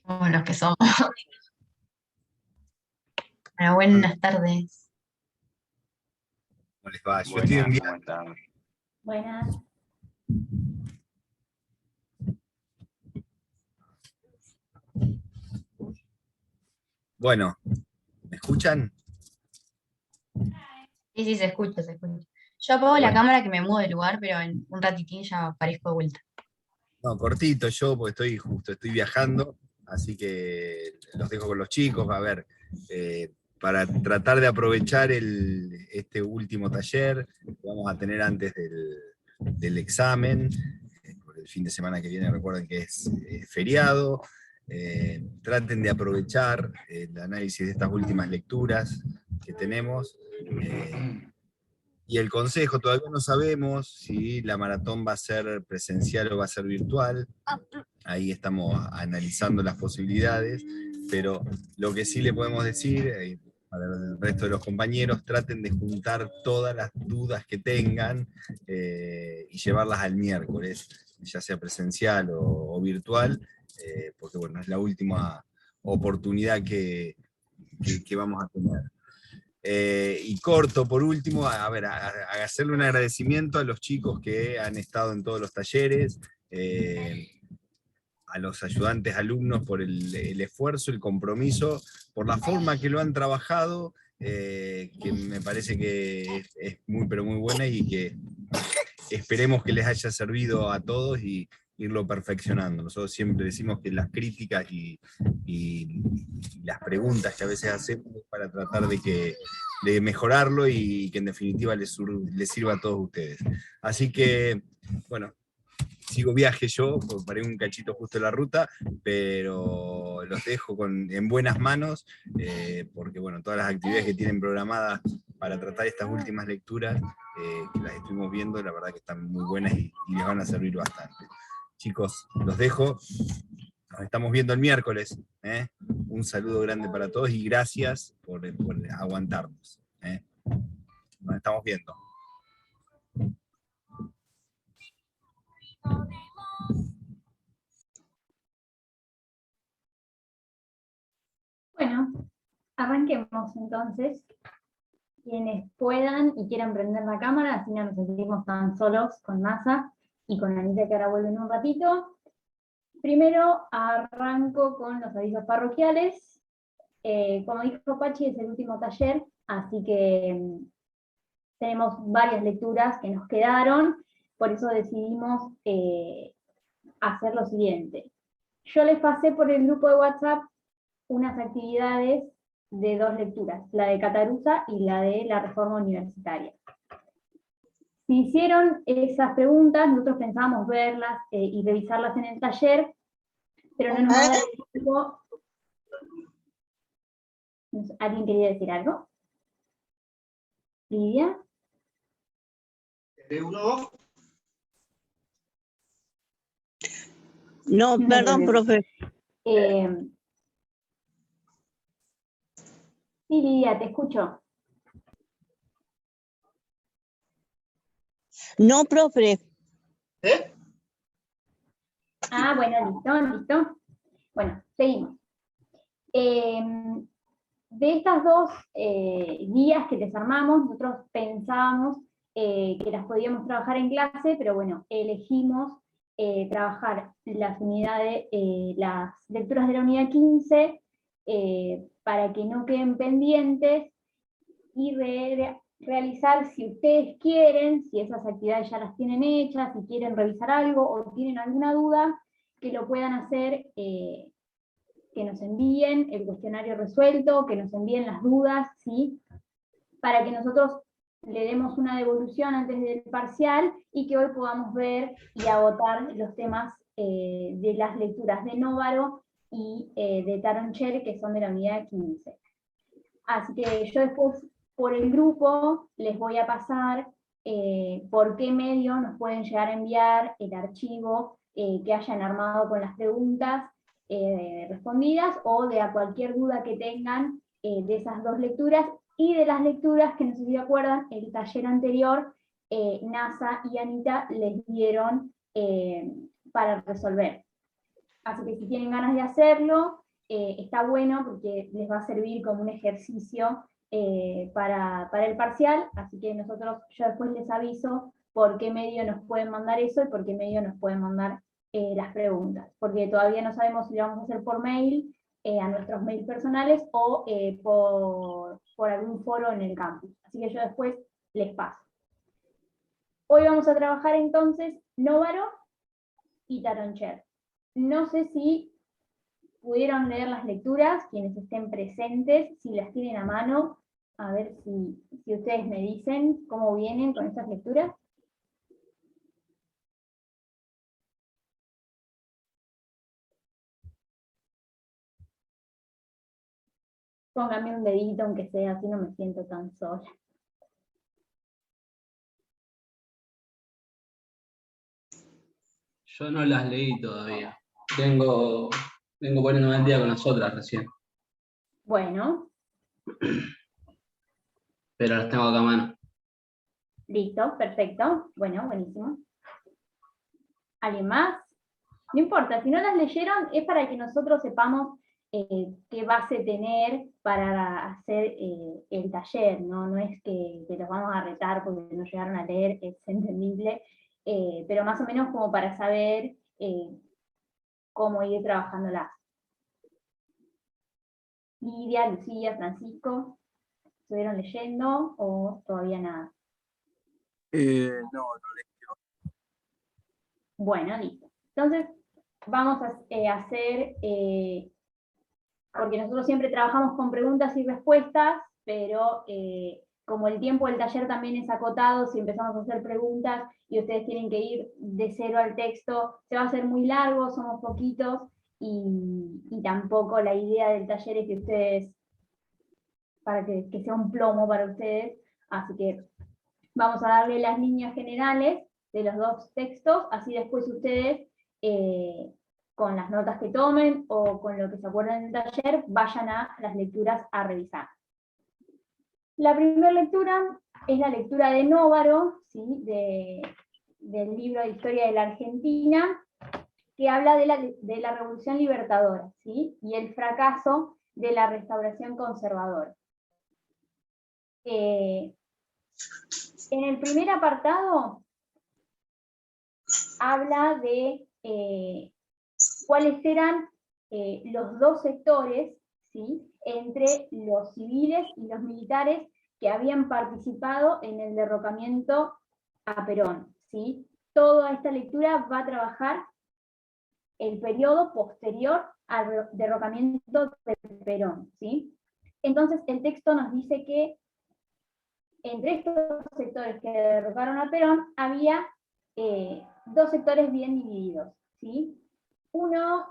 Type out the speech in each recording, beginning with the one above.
Como los que somos. Bueno, buenas tardes. ¿Cómo les va? Yo estoy Buenas, enviando. ¿cómo están? Buenas. Bueno, ¿me escuchan? Sí, sí, se escucha, se escucha. Yo apago la Bueno. cámara que me muevo de lugar, pero en un ratitín ya aparezco de vuelta. No, cortito yo, porque estoy viajando, así que los dejo con los chicos. A ver, para tratar de aprovechar este último taller que vamos a tener antes del examen, por el fin de semana que viene, recuerden que es feriado. Traten de aprovechar el análisis de estas últimas lecturas que tenemos. Y el consejo, todavía no sabemos si la maratón va a ser presencial o va a ser virtual. Ahí estamos analizando las posibilidades, pero lo que sí le podemos decir, para el resto de los compañeros, traten de juntar todas las dudas que tengan y llevarlas al miércoles, ya sea presencial o virtual, porque bueno, es la última oportunidad que vamos a tener. Y corto, por último, a hacerle un agradecimiento a los chicos que han estado en todos los talleres, a los ayudantes alumnos por el esfuerzo, el compromiso, por la forma que lo han trabajado, que me parece que es muy, pero muy buena y que esperemos que les haya servido a todos y irlo perfeccionando. Nosotros siempre decimos que las críticas y las preguntas que a veces hacemos es para tratar de mejorarlo y que en definitiva les sirva a todos ustedes. Así que, bueno, sigo viaje yo, paré un cachito justo en la ruta, pero los dejo en buenas manos, porque bueno, todas las actividades que tienen programadas para tratar estas últimas lecturas, que las estuvimos viendo, la verdad que están muy buenas y les van a servir bastante. Chicos, los dejo, nos estamos viendo el miércoles. Un saludo grande para todos y gracias por aguantarnos. Nos estamos viendo. Bueno, arranquemos entonces. Quienes puedan y quieran prender la cámara, así no nos sentimos tan solos con Masa y con Anita, que ahora vuelve en un ratito. Primero arranco con los avisos parroquiales. Como dijo Pachi, es el último taller, así que tenemos varias lecturas que nos quedaron, por eso decidimos hacer lo siguiente. Yo les pasé por el grupo de WhatsApp unas actividades de 2 lecturas, la de Catarusa y la de la reforma universitaria. Si hicieron esas preguntas, nosotros pensábamos verlas y revisarlas en el taller, pero no nos va a dar el tiempo. ¿Alguien quería decir algo? ¿Lidia? No, perdón, profe. Sí, Lidia, te escucho. No, profe. Ah, bueno, listo. Bueno, seguimos. De estas 2 guías que les armamos, nosotros pensábamos que las podíamos trabajar en clase, pero bueno, elegimos trabajar las unidades, las lecturas de la unidad 15, para que no queden pendientes y realizar, si ustedes quieren, si esas actividades ya las tienen hechas, si quieren revisar algo o tienen alguna duda, que lo puedan hacer, que nos envíen el cuestionario resuelto, que nos envíen las dudas, ¿sí? Para que nosotros le demos una devolución antes del parcial y que hoy podamos ver y agotar los temas de las lecturas de Novaro y de Taroncher, que son de la unidad 15. Así que yo después, por el grupo, les voy a pasar por qué medio nos pueden llegar a enviar el archivo que hayan armado con las preguntas respondidas, o de a cualquier duda que tengan de esas 2 lecturas, y de las lecturas que no sé si se acuerdan, el taller anterior, NASA y Anita les dieron para resolver. Así que si tienen ganas de hacerlo, está bueno porque les va a servir como un ejercicio para el parcial, así que yo después les aviso por qué medio nos pueden mandar eso y por qué medio nos pueden mandar las preguntas, porque todavía no sabemos si lo vamos a hacer por mail, a nuestros mails personales, o por algún foro en el campus. Así que yo después les paso. Hoy vamos a trabajar entonces Novaro y Taroncher. No sé si pudieron leer las lecturas, quienes estén presentes, si las tienen a mano, a ver si ustedes me dicen cómo vienen con estas lecturas. Pónganme un dedito, aunque sea, así no me siento tan sola. Yo no las leí todavía. Vengo poniéndome al día con las otras recién, Bueno, pero las tengo acá a mano. listo, perfecto. Bueno, buenísimo. ¿Alguien más? No importa, si no las leyeron, es para que nosotros sepamos qué base tener para hacer el taller, ¿no? No es que los vamos a retar porque no llegaron a leer, es entendible, pero más o menos como para saber cómo ir trabajándolas. Lidia, Lucía, Francisco, ¿estuvieron leyendo o todavía nada? No. Bueno, listo. Entonces, vamos a hacer, porque nosotros siempre trabajamos con preguntas y respuestas, pero como el tiempo del taller también es acotado, si empezamos a hacer preguntas y ustedes tienen que ir de cero al texto, se va a hacer muy largo, somos poquitos, y tampoco la idea del taller es que ustedes, para que sea un plomo para ustedes, así que vamos a darle las líneas generales de los dos textos, así después ustedes, con las notas que tomen o con lo que se acuerden del taller, vayan a las lecturas a revisar. La primera lectura es la lectura de Novaro, ¿sí? Del libro de Historia de la Argentina, que habla de la Revolución Libertadora, ¿sí? Y el fracaso de la Restauración Conservadora. En el primer apartado habla de cuáles eran los dos sectores, ¿sí? Entre los civiles y los militares que habían participado en el derrocamiento a Perón, ¿sí? Toda esta lectura va a trabajar el periodo posterior al derrocamiento de Perón, ¿sí? Entonces el texto nos dice que entre estos sectores que derrocaron a Perón había dos sectores bien divididos, ¿sí? Uno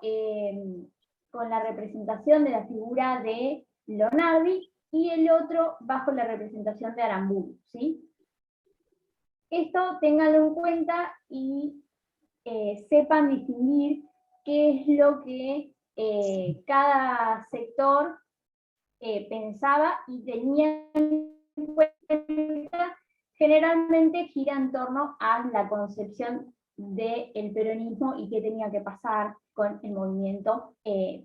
con la representación de la figura de Lonardi y el otro bajo la representación de Aramburu, ¿sí? Esto ténganlo en cuenta y sepan distinguir qué es lo que cada sector pensaba y tenía en cuenta. Generalmente gira en torno a la concepción del peronismo y qué tenía que pasar con el movimiento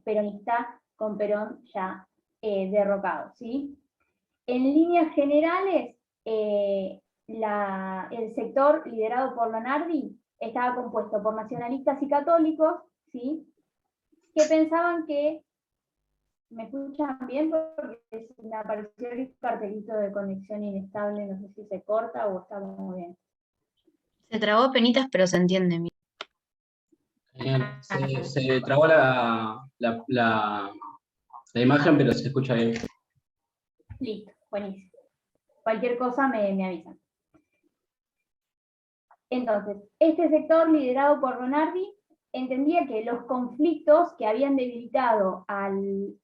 peronista, con Perón ya derrocado, ¿sí? En líneas generales, el sector liderado por Lonardi estaba compuesto por nacionalistas y católicos, ¿sí? Que pensaban que, ¿me escuchan bien? Porque me apareció el cartelito de conexión inestable, no sé si se corta o está muy bien. Se trabó penitas, pero se entiende bien. Genial. Se trabó la imagen, pero se escucha bien. Listo, buenísimo. Cualquier cosa me avisan. Entonces, este sector liderado por Lonardi entendía que los conflictos que habían debilitado al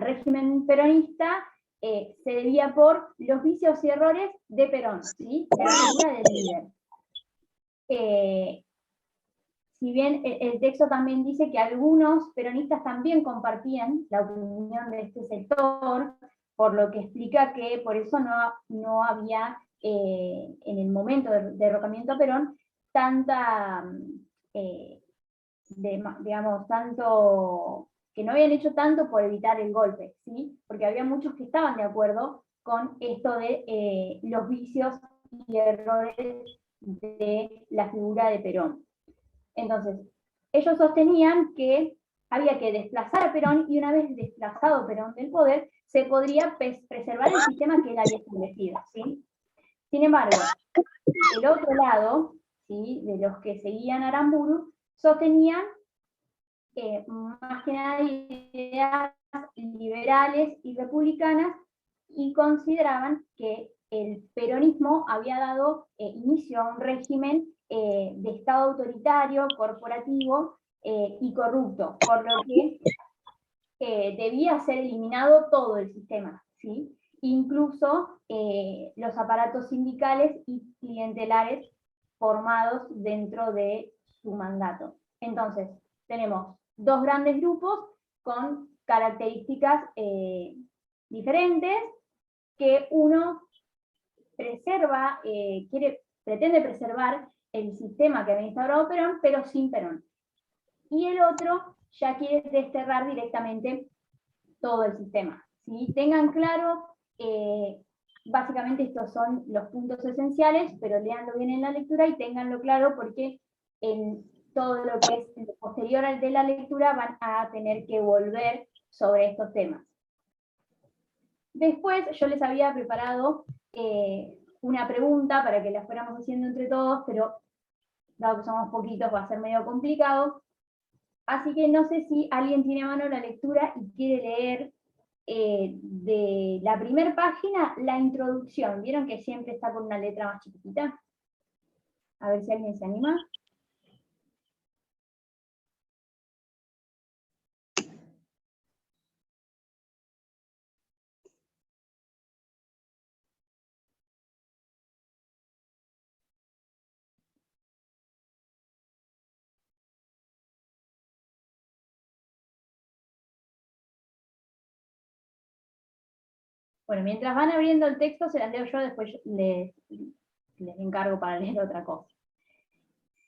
régimen peronista se debía por los vicios y errores de Perón, ¿sí? De la figura del líder. Si bien el texto también dice que algunos peronistas también compartían la opinión de este sector, por lo que explica que por eso no había, en el momento del derrocamiento a Perón, tanta digamos, tanto, que no habían hecho tanto por evitar el golpe, ¿sí? Porque había muchos que estaban de acuerdo con esto de los vicios y errores de la figura de Perón. Entonces, ellos sostenían que había que desplazar a Perón, y una vez desplazado Perón del poder, se podría preservar el sistema que él había establecido, ¿sí? Sin embargo, el otro lado, ¿sí?, de los que seguían a Aramburu, sostenían más que nada ideas liberales y republicanas, y consideraban que el peronismo había dado inicio a un régimen de Estado autoritario, corporativo y corrupto, por lo que debía ser eliminado todo el sistema, ¿sí? Incluso los aparatos sindicales y clientelares formados dentro de su mandato. Entonces, tenemos dos grandes grupos con características diferentes, que uno preserva, pretende preservar el sistema que había instaurado Perón, pero sin Perón. Y el otro ya quiere desterrar directamente todo el sistema, ¿sí? Tengan claro, básicamente estos son los puntos esenciales, pero léanlo bien en la lectura y ténganlo claro, porque en todo lo que es posterior al de la lectura van a tener que volver sobre estos temas. Después yo les había preparado una pregunta para que la fuéramos haciendo entre todos, pero dado que somos poquitos va a ser medio complicado. Así que no sé si alguien tiene a mano la lectura y quiere leer de la primera página la introducción. ¿Vieron que siempre está con una letra más chiquitita? A ver si alguien se anima. Bueno, mientras van abriendo el texto, se las leo yo, después les encargo para leer otra cosa.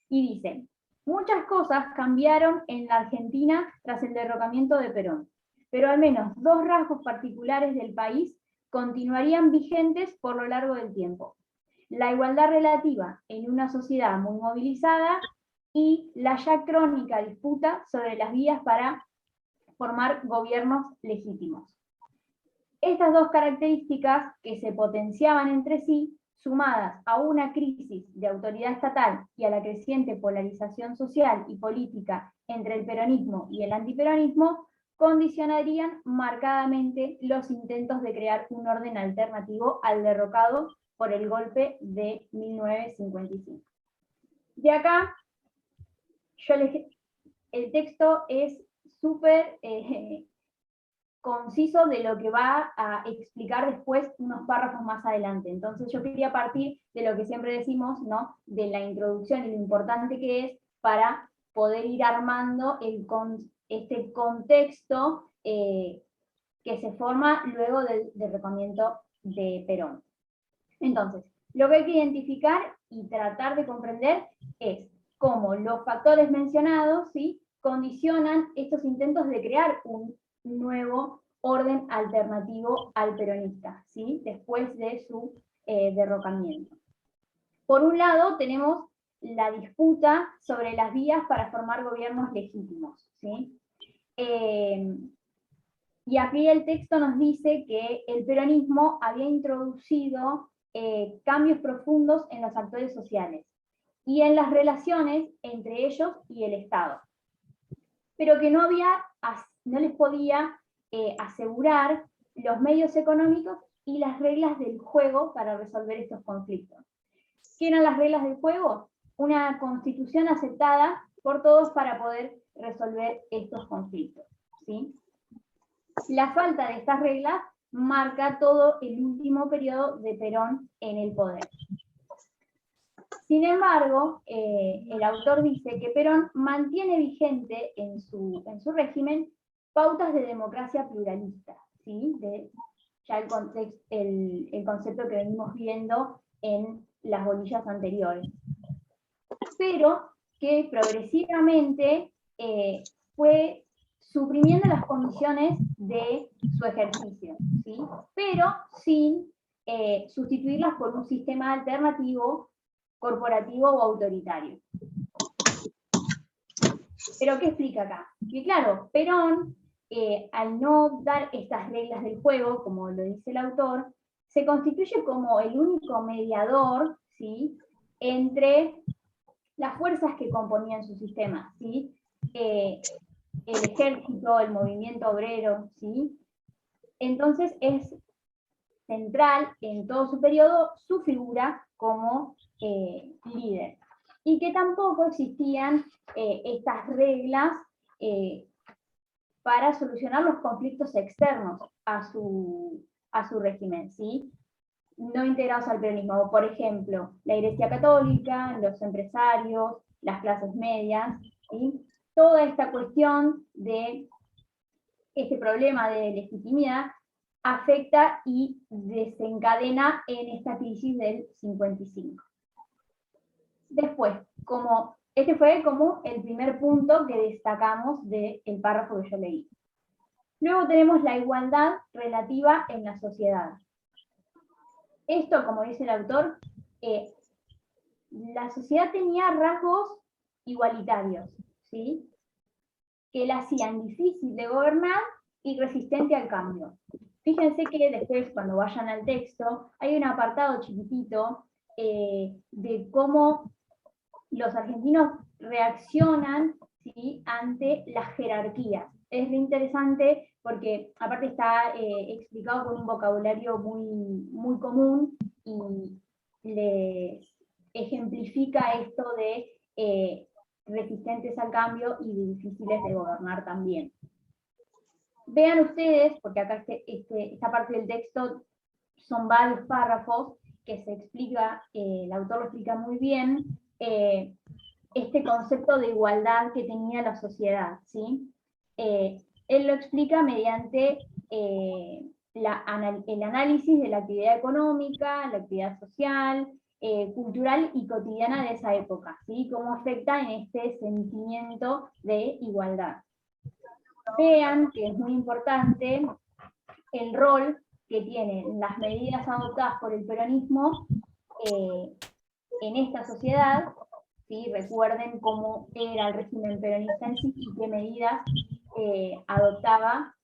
Y dice: muchas cosas cambiaron en la Argentina tras el derrocamiento de Perón, pero al menos dos rasgos particulares del país continuarían vigentes por lo largo del tiempo: la igualdad relativa en una sociedad muy movilizada y la ya crónica disputa sobre las vías para formar gobiernos legítimos. Estas dos características, que se potenciaban entre sí, sumadas a una crisis de autoridad estatal y a la creciente polarización social y política entre el peronismo y el antiperonismo, condicionarían marcadamente los intentos de crear un orden alternativo al derrocado por el golpe de 1955. De acá, el texto es súper conciso de lo que va a explicar después unos párrafos más adelante. Entonces yo quería partir de lo que siempre decimos, ¿no?, de la introducción y lo importante que es para poder ir armando este contexto que se forma luego del derrocamiento de Perón. Entonces, lo que hay que identificar y tratar de comprender es cómo los factores mencionados, ¿sí?, condicionan estos intentos de crear un nuevo orden alternativo al peronista, ¿sí?, después de su derrocamiento. Por un lado, tenemos la disputa sobre las vías para formar gobiernos legítimos, ¿sí? Y aquí el texto nos dice que el peronismo había introducido cambios profundos en los actores sociales y en las relaciones entre ellos y el Estado, pero que no les podía asegurar los medios económicos y las reglas del juego para resolver estos conflictos. ¿Qué eran las reglas del juego? Una constitución aceptada por todos para poder resolver estos conflictos, ¿sí? La falta de estas reglas marca todo el último periodo de Perón en el poder. Sin embargo, el autor dice que Perón mantiene vigente en su régimen pautas de democracia pluralista, ¿sí?, ya el concepto que venimos viendo en las bolillas anteriores, pero que progresivamente fue suprimiendo las condiciones de su ejercicio, ¿sí? Pero sin sustituirlas por un sistema alternativo, corporativo o autoritario. ¿Pero qué explica acá? Que claro, Perón, al no dar estas reglas del juego, como lo dice el autor, se constituye como el único mediador, ¿sí?, entre las fuerzas que componían su sistema, ¿sí? El ejército, el movimiento obrero, ¿sí? Entonces es central en todo su periodo su figura como líder. Y que tampoco existían estas reglas para solucionar los conflictos externos a su régimen, ¿sí? No integrados al peronismo, por ejemplo, la Iglesia Católica, los empresarios, las clases medias, ¿sí? Toda esta cuestión de este problema de legitimidad afecta y desencadena en esta crisis del 55. Después, este fue como el primer punto que destacamos del párrafo que yo leí. Luego tenemos la igualdad relativa en la sociedad. Esto, como dice el autor, la sociedad tenía rasgos igualitarios, ¿sí?, que la hacían difícil de gobernar y resistente al cambio. Fíjense que después, cuando vayan al texto, hay un apartado chiquitito de cómo los argentinos reaccionan, ¿sí?, ante las jerarquías. Es muy interesante porque aparte está explicado con un vocabulario muy común y les ejemplifica esto de resistentes al cambio y difíciles de gobernar también. Vean ustedes, porque acá esta parte del texto son varios párrafos que se explica, el autor lo explica muy bien, este concepto de igualdad que tenía la sociedad, ¿sí? Él lo explica mediante el análisis de la actividad económica, la actividad social, cultural y cotidiana de esa época, ¿sí? Cómo afecta en este sentimiento de igualdad. Vean que es muy importante el rol que tienen las medidas adoptadas por el peronismo en esta sociedad, ¿sí? Recuerden cómo era el régimen peronista en sí y qué medidas adoptaba,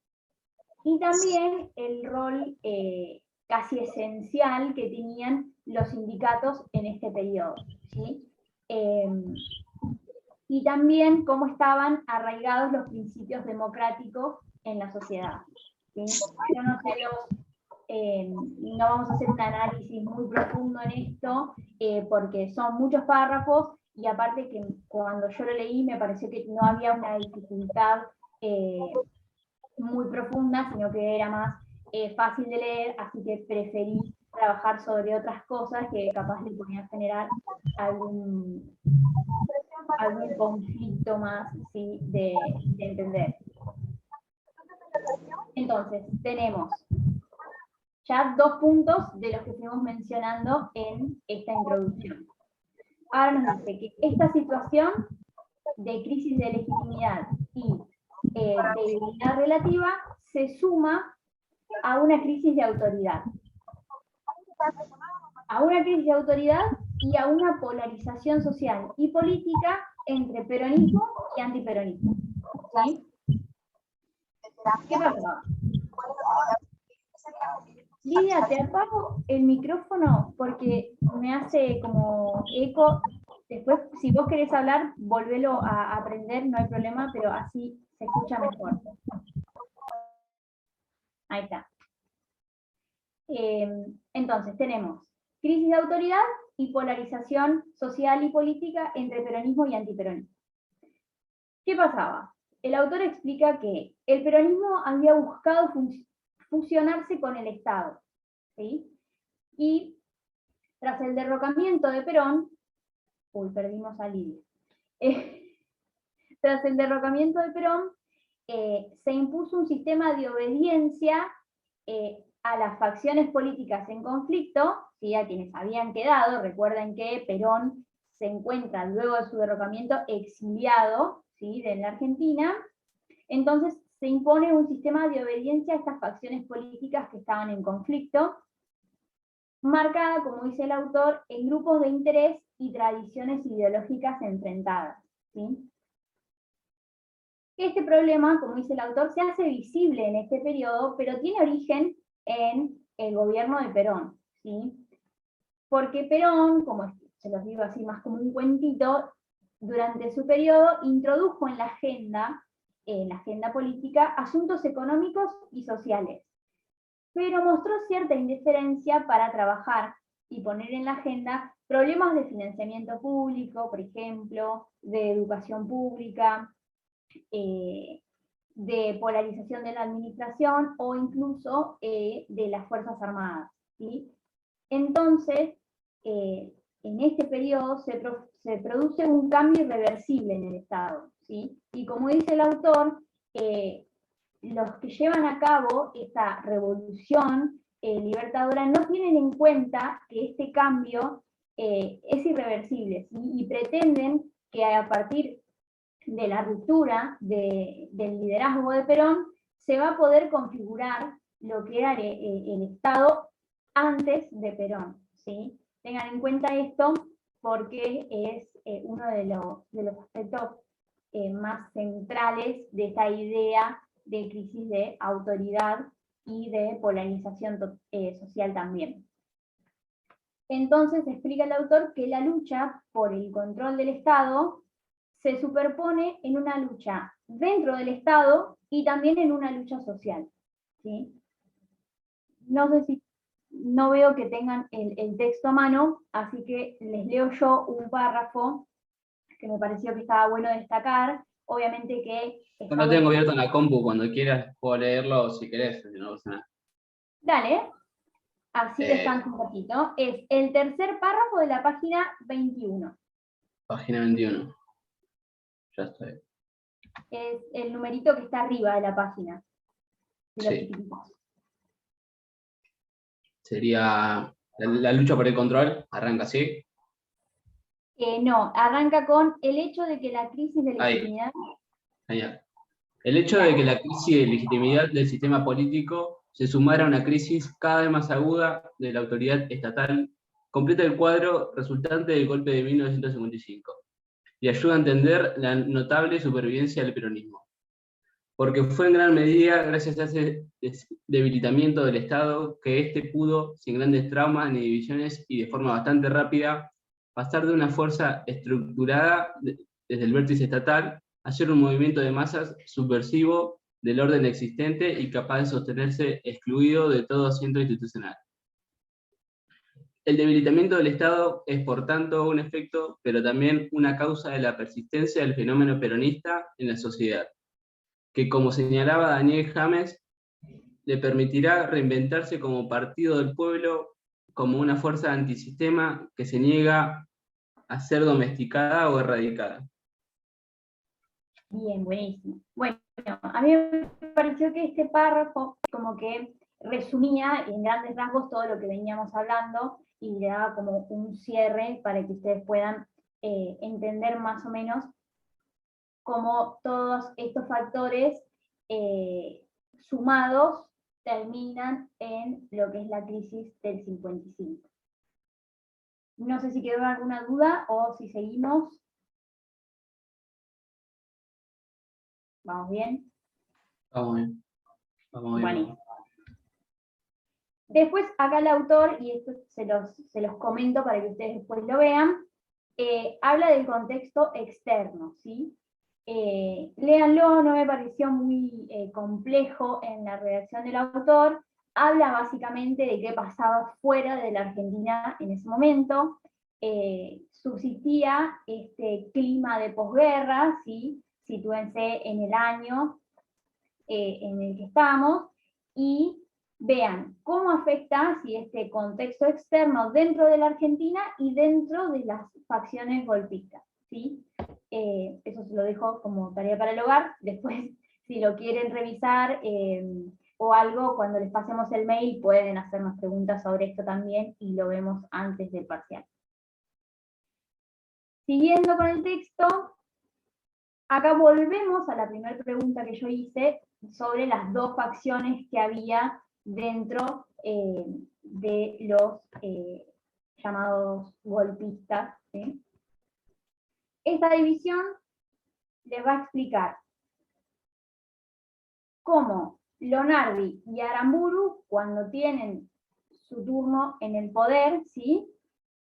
y también el rol casi esencial que tenían los sindicatos en este periodo, ¿sí? Y también cómo estaban arraigados los principios democráticos en la sociedad, ¿sí? Yo no vamos a hacer un análisis muy profundo en esto, porque son muchos párrafos, y aparte que cuando yo lo leí me pareció que no había una dificultad muy profunda, sino que era más fácil de leer, así que preferí trabajar sobre otras cosas que capaz le podían generar algún conflicto más, ¿sí?, de entender. Entonces, tenemos ya 2 puntos de los que fuimos mencionando en esta introducción. Ahora nos dice que esta situación de crisis de legitimidad y de igualdad relativa se suma a una crisis de autoridad. A una crisis de autoridad y a una polarización social y política entre peronismo y antiperonismo. ¿Sí? ¿Qué pasaba? Lidia, te apago el micrófono porque me hace como eco. Después, si vos querés hablar, volvelo a aprender, no hay problema, pero así se escucha mejor. Ahí está. Entonces, tenemos crisis de autoridad y polarización social y política entre peronismo y antiperonismo. ¿Qué pasaba? El autor explica que el peronismo había buscado fusionarse con el Estado, ¿sí? Y tras el derrocamiento de Perón, perdimos a Lidia. Tras el derrocamiento de Perón, se impuso un sistema de obediencia a las facciones políticas en conflicto, ¿sí?, a quienes habían quedado. Recuerden que Perón se encuentra luego de su derrocamiento exiliado, ¿sí? de la Argentina. Entonces se impone un sistema de obediencia a estas facciones políticas que estaban en conflicto, marcada, como dice el autor, en grupos de interés y tradiciones ideológicas enfrentadas, ¿sí? Este problema, como dice el autor, se hace visible en este periodo, pero tiene origen en el gobierno de Perón, ¿sí? Porque Perón, como se los digo así más como un cuentito, durante su periodo introdujo en la agenda política, asuntos económicos y sociales, pero mostró cierta indiferencia para trabajar y poner en la agenda problemas de financiamiento público, por ejemplo, de educación pública, de polarización de la administración o incluso de las Fuerzas Armadas, ¿sí? Entonces, en este periodo se produce un cambio irreversible en el Estado, ¿sí? Y como dice el autor, los que llevan a cabo esta revolución libertadora no tienen en cuenta que este cambio es irreversible, ¿sí? Y pretenden que a partir de la ruptura del liderazgo de Perón se va a poder configurar lo que era el Estado antes de Perón, ¿sí? Tengan en cuenta esto porque es uno de los aspectos más centrales de esta idea de crisis de autoridad y de polarización social también. Entonces explica el autor que la lucha por el control del Estado se superpone en una lucha dentro del Estado y también en una lucha social, ¿sí? No sé si, no veo que tengan el texto a mano, así que les leo yo un párrafo que me pareció que estaba bueno destacar. Obviamente que... Yo lo tengo abierto en la compu, cuando quieras puedo leerlo si querés, si no pasa nada. Dale, así descanso un poquito. Es el tercer párrafo de la página 21. Página 21. Ya estoy. Es el numerito que está arriba de la página. De los Sí. chiquititos. Sería la lucha por el control, arranca así. No, arranca con el hecho de que la crisis de Ahí. legitimidad... Genial. El hecho de que la crisis de legitimidad del sistema político se sumara a una crisis cada vez más aguda de la autoridad estatal completa el cuadro resultante del golpe de 1955 y ayuda a entender la notable supervivencia del peronismo. Porque fue en gran medida gracias a ese debilitamiento del Estado que éste pudo, sin grandes traumas ni divisiones y de forma bastante rápida, pasar de una fuerza estructurada desde el vértice estatal a ser un movimiento de masas subversivo del orden existente y capaz de sostenerse excluido de todo asiento institucional. El debilitamiento del Estado es, por tanto, un efecto, pero también una causa de la persistencia del fenómeno peronista en la sociedad, que, como señalaba Daniel James, le permitirá reinventarse como partido del pueblo, como una fuerza antisistema que se niega a ser domesticada o erradicada. Bien, buenísimo. Bueno, a mí me pareció que este párrafo como que resumía en grandes rasgos todo lo que veníamos hablando y le daba como un cierre para que ustedes puedan entender más o menos cómo todos estos factores sumados terminan en lo que es la crisis del 55. No sé si quedó alguna duda o si seguimos. ¿Vamos bien? Vamos bien. Vamos bien. Bueno. Después, acá el autor, y esto se los comento para que ustedes después lo vean, habla del contexto externo, ¿sí? Léanlo, no me pareció muy complejo en la redacción del autor. Habla básicamente de qué pasaba fuera de la Argentina en ese momento. Subsistía este clima de posguerra, ¿sí? Sitúense en el año en el que estamos, y vean cómo afecta este contexto externo dentro de la Argentina y dentro de las facciones golpistas, ¿sí? Eso se lo dejo como tarea para el hogar. Después, si lo quieren revisar o algo, cuando les pasemos el mail pueden hacernos preguntas sobre esto también y lo vemos antes del parcial. Siguiendo con el texto, Acá volvemos a la primera pregunta que yo hice sobre las dos facciones que había dentro de los llamados golpistas, ¿sí? Esta división les va a explicar cómo Lonardi y Aramburu, cuando tienen su turno en el poder, ¿sí?,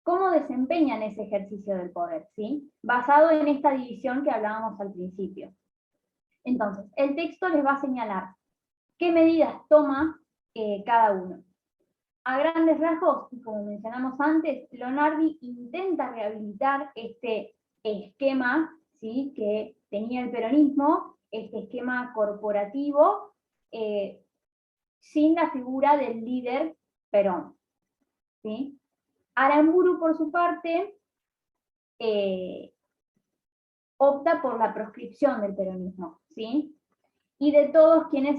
cómo desempeñan ese ejercicio del poder, ¿sí?, basado en esta división que hablábamos al principio. Entonces, el texto les va a señalar qué medidas toma cada uno. A grandes rasgos, como mencionamos antes, Lonardi intenta rehabilitar este esquema, ¿sí?, que tenía el peronismo, este esquema corporativo, sin la figura del líder Perón, ¿sí? Aramburu, por su parte, opta por la proscripción del peronismo, ¿sí?, y de todos quienes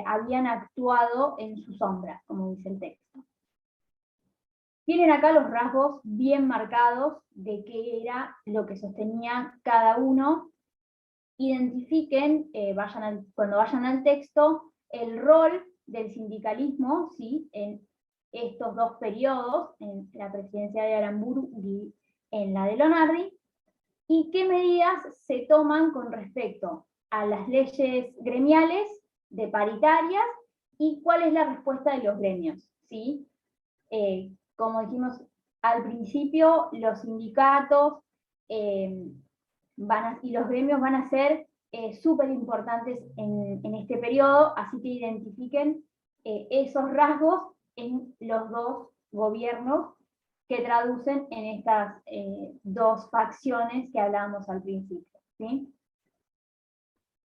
habían actuado en su sombra, como dice el texto. Tienen acá los rasgos bien marcados de qué era lo que sostenía cada uno. Identifiquen, cuando vayan al texto, el rol del sindicalismo, ¿sí?, en estos dos periodos, en la presidencia de Aramburu y en la de Lonardi, y qué medidas se toman con respecto a las leyes gremiales de paritarias y cuál es la respuesta de los gremios, ¿sí? Como dijimos al principio, los sindicatos y los gremios van a ser súper importantes en este periodo, así que identifiquen esos rasgos en los dos gobiernos que traducen en estas dos facciones que hablábamos al principio, ¿sí?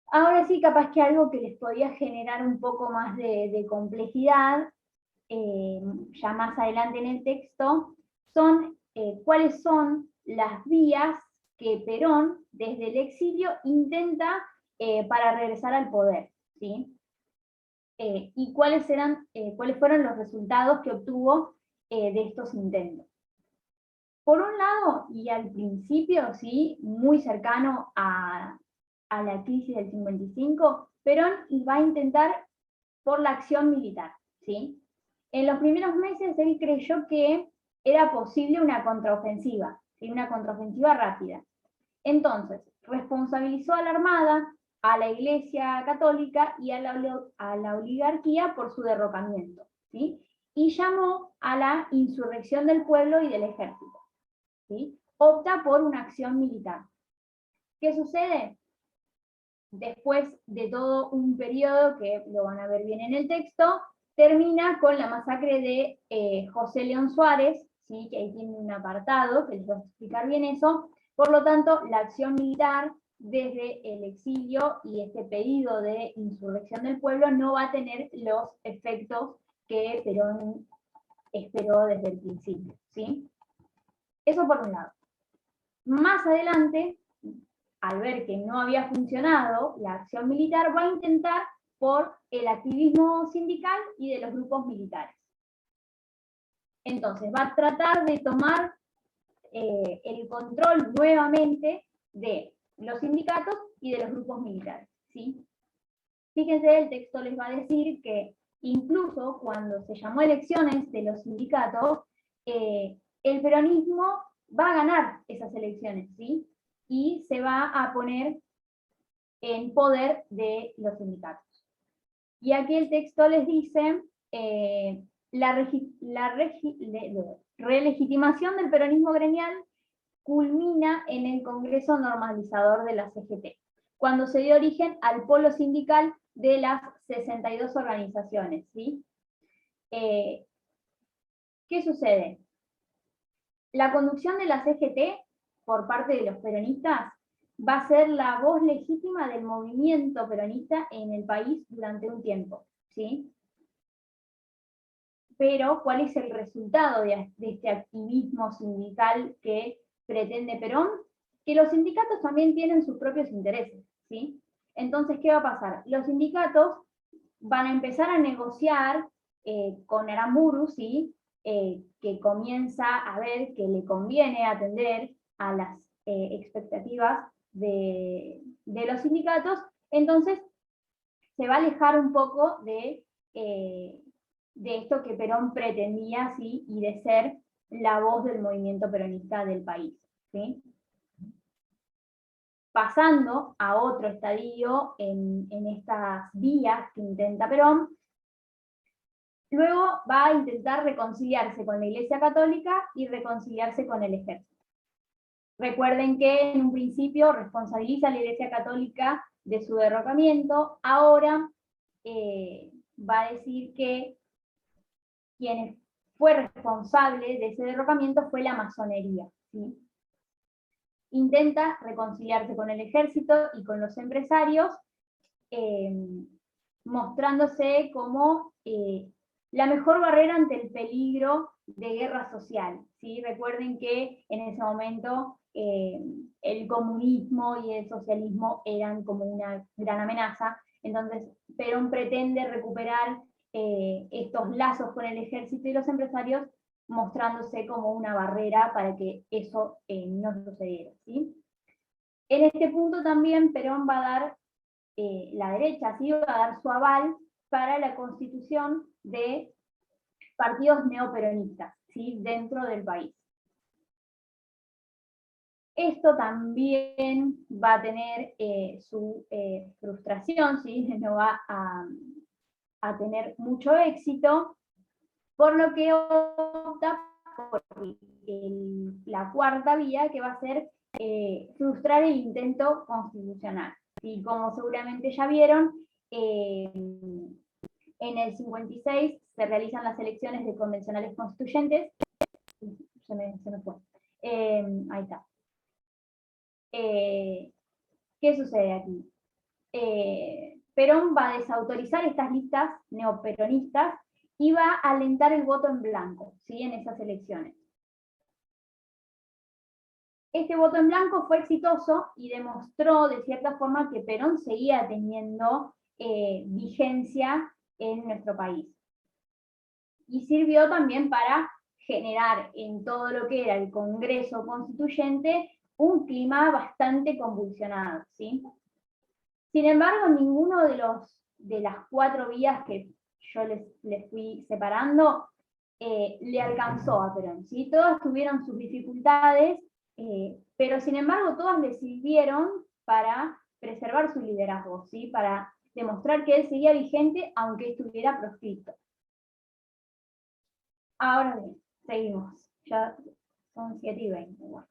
Ahora sí, capaz que algo que les podía generar un poco más de complejidad, ya más adelante en el texto, son cuáles son las vías que Perón, desde el exilio, intenta para regresar al poder, ¿sí? Y cuáles fueron los resultados que obtuvo de estos intentos. Por un lado, y al principio, ¿sí?, muy cercano a la crisis del 55, Perón va a intentar por la acción militar, ¿sí? En los primeros meses él creyó que era posible una contraofensiva, ¿sí?, una contraofensiva rápida. Entonces, responsabilizó a la Armada, a la Iglesia Católica y a la oligarquía por su derrocamiento, ¿sí?, y llamó a la insurrección del pueblo y del ejército, ¿sí? Opta por una acción militar. ¿Qué sucede? Después de todo un periodo, que lo van a ver bien en el texto, termina con la masacre de José León Suárez, ¿sí?, que ahí tiene un apartado, que les voy a explicar bien eso. Por lo tanto, la acción militar desde el exilio y este pedido de insurrección del pueblo no va a tener los efectos que Perón esperó desde el principio, ¿sí? Eso por un lado. Más adelante, al ver que no había funcionado la acción militar, va a intentar por el activismo sindical y de los grupos militares. Entonces, va a tratar de tomar el control nuevamente de los sindicatos y de los grupos militares, ¿sí? Fíjense, el texto les va a decir que incluso cuando se llamó elecciones de los sindicatos, el peronismo va a ganar esas elecciones, ¿sí?, y se va a poner en poder de los sindicatos. Y aquí el texto les dice, la relegitimación del peronismo gremial culmina en el Congreso Normalizador de la CGT, cuando se dio origen al polo sindical de las 62 organizaciones, ¿sí? ¿Qué sucede? La conducción de la CGT por parte de los peronistas va a ser la voz legítima del movimiento peronista en el país durante un tiempo, ¿sí? Pero, ¿cuál es el resultado de este activismo sindical que pretende Perón? Que los sindicatos también tienen sus propios intereses, ¿sí? Entonces, ¿qué va a pasar? Los sindicatos van a empezar a negociar con Aramburu, ¿sí?, que comienza a ver que le conviene atender a las expectativas de los sindicatos, entonces se va a alejar un poco de esto que Perón pretendía, ¿sí? Y de ser la voz del movimiento peronista del país, ¿sí? Pasando a otro estadio en estas vías que intenta Perón, luego va a intentar reconciliarse con la Iglesia Católica y reconciliarse con el ejército. Recuerden que en un principio responsabiliza a la Iglesia Católica de su derrocamiento, ahora va a decir que quien fue responsable de ese derrocamiento fue la masonería, ¿sí? Intenta reconciliarse con el ejército y con los empresarios, mostrándose como la mejor barrera ante el peligro de guerra social, ¿sí? Recuerden que en ese momento el comunismo y el socialismo eran como una gran amenaza, entonces Perón pretende recuperar estos lazos con el ejército y los empresarios, mostrándose como una barrera para que eso no sucediera, ¿sí? En este punto también Perón va a dar, la derecha, ¿sí? Va a dar su aval para la constitución de partidos neoperonistas, ¿sí? Dentro del país. Esto también va a tener su frustración, ¿sí? No va a tener mucho éxito, por lo que opta por la cuarta vía, que va a ser frustrar el intento constitucional. Y como seguramente ya vieron, en el 56 se realizan las elecciones de convencionales constituyentes. Se me fue. Ahí está. ¿Qué sucede aquí? Perón va a desautorizar estas listas neoperonistas y va a alentar el voto en blanco, ¿sí? En esas elecciones. Este voto en blanco fue exitoso y demostró de cierta forma que Perón seguía teniendo vigencia en nuestro país. Y sirvió también para generar en todo lo que era el Congreso Constituyente un clima bastante convulsionado, ¿sí? Sin embargo, ninguno de las cuatro vías que yo les fui separando le alcanzó a Perón, ¿sí? Todas tuvieron sus dificultades, pero sin embargo todas le sirvieron para preservar su liderazgo, ¿sí? Para demostrar que él seguía vigente aunque estuviera proscrito. Ahora bien, seguimos, ya son 7:20. Bueno.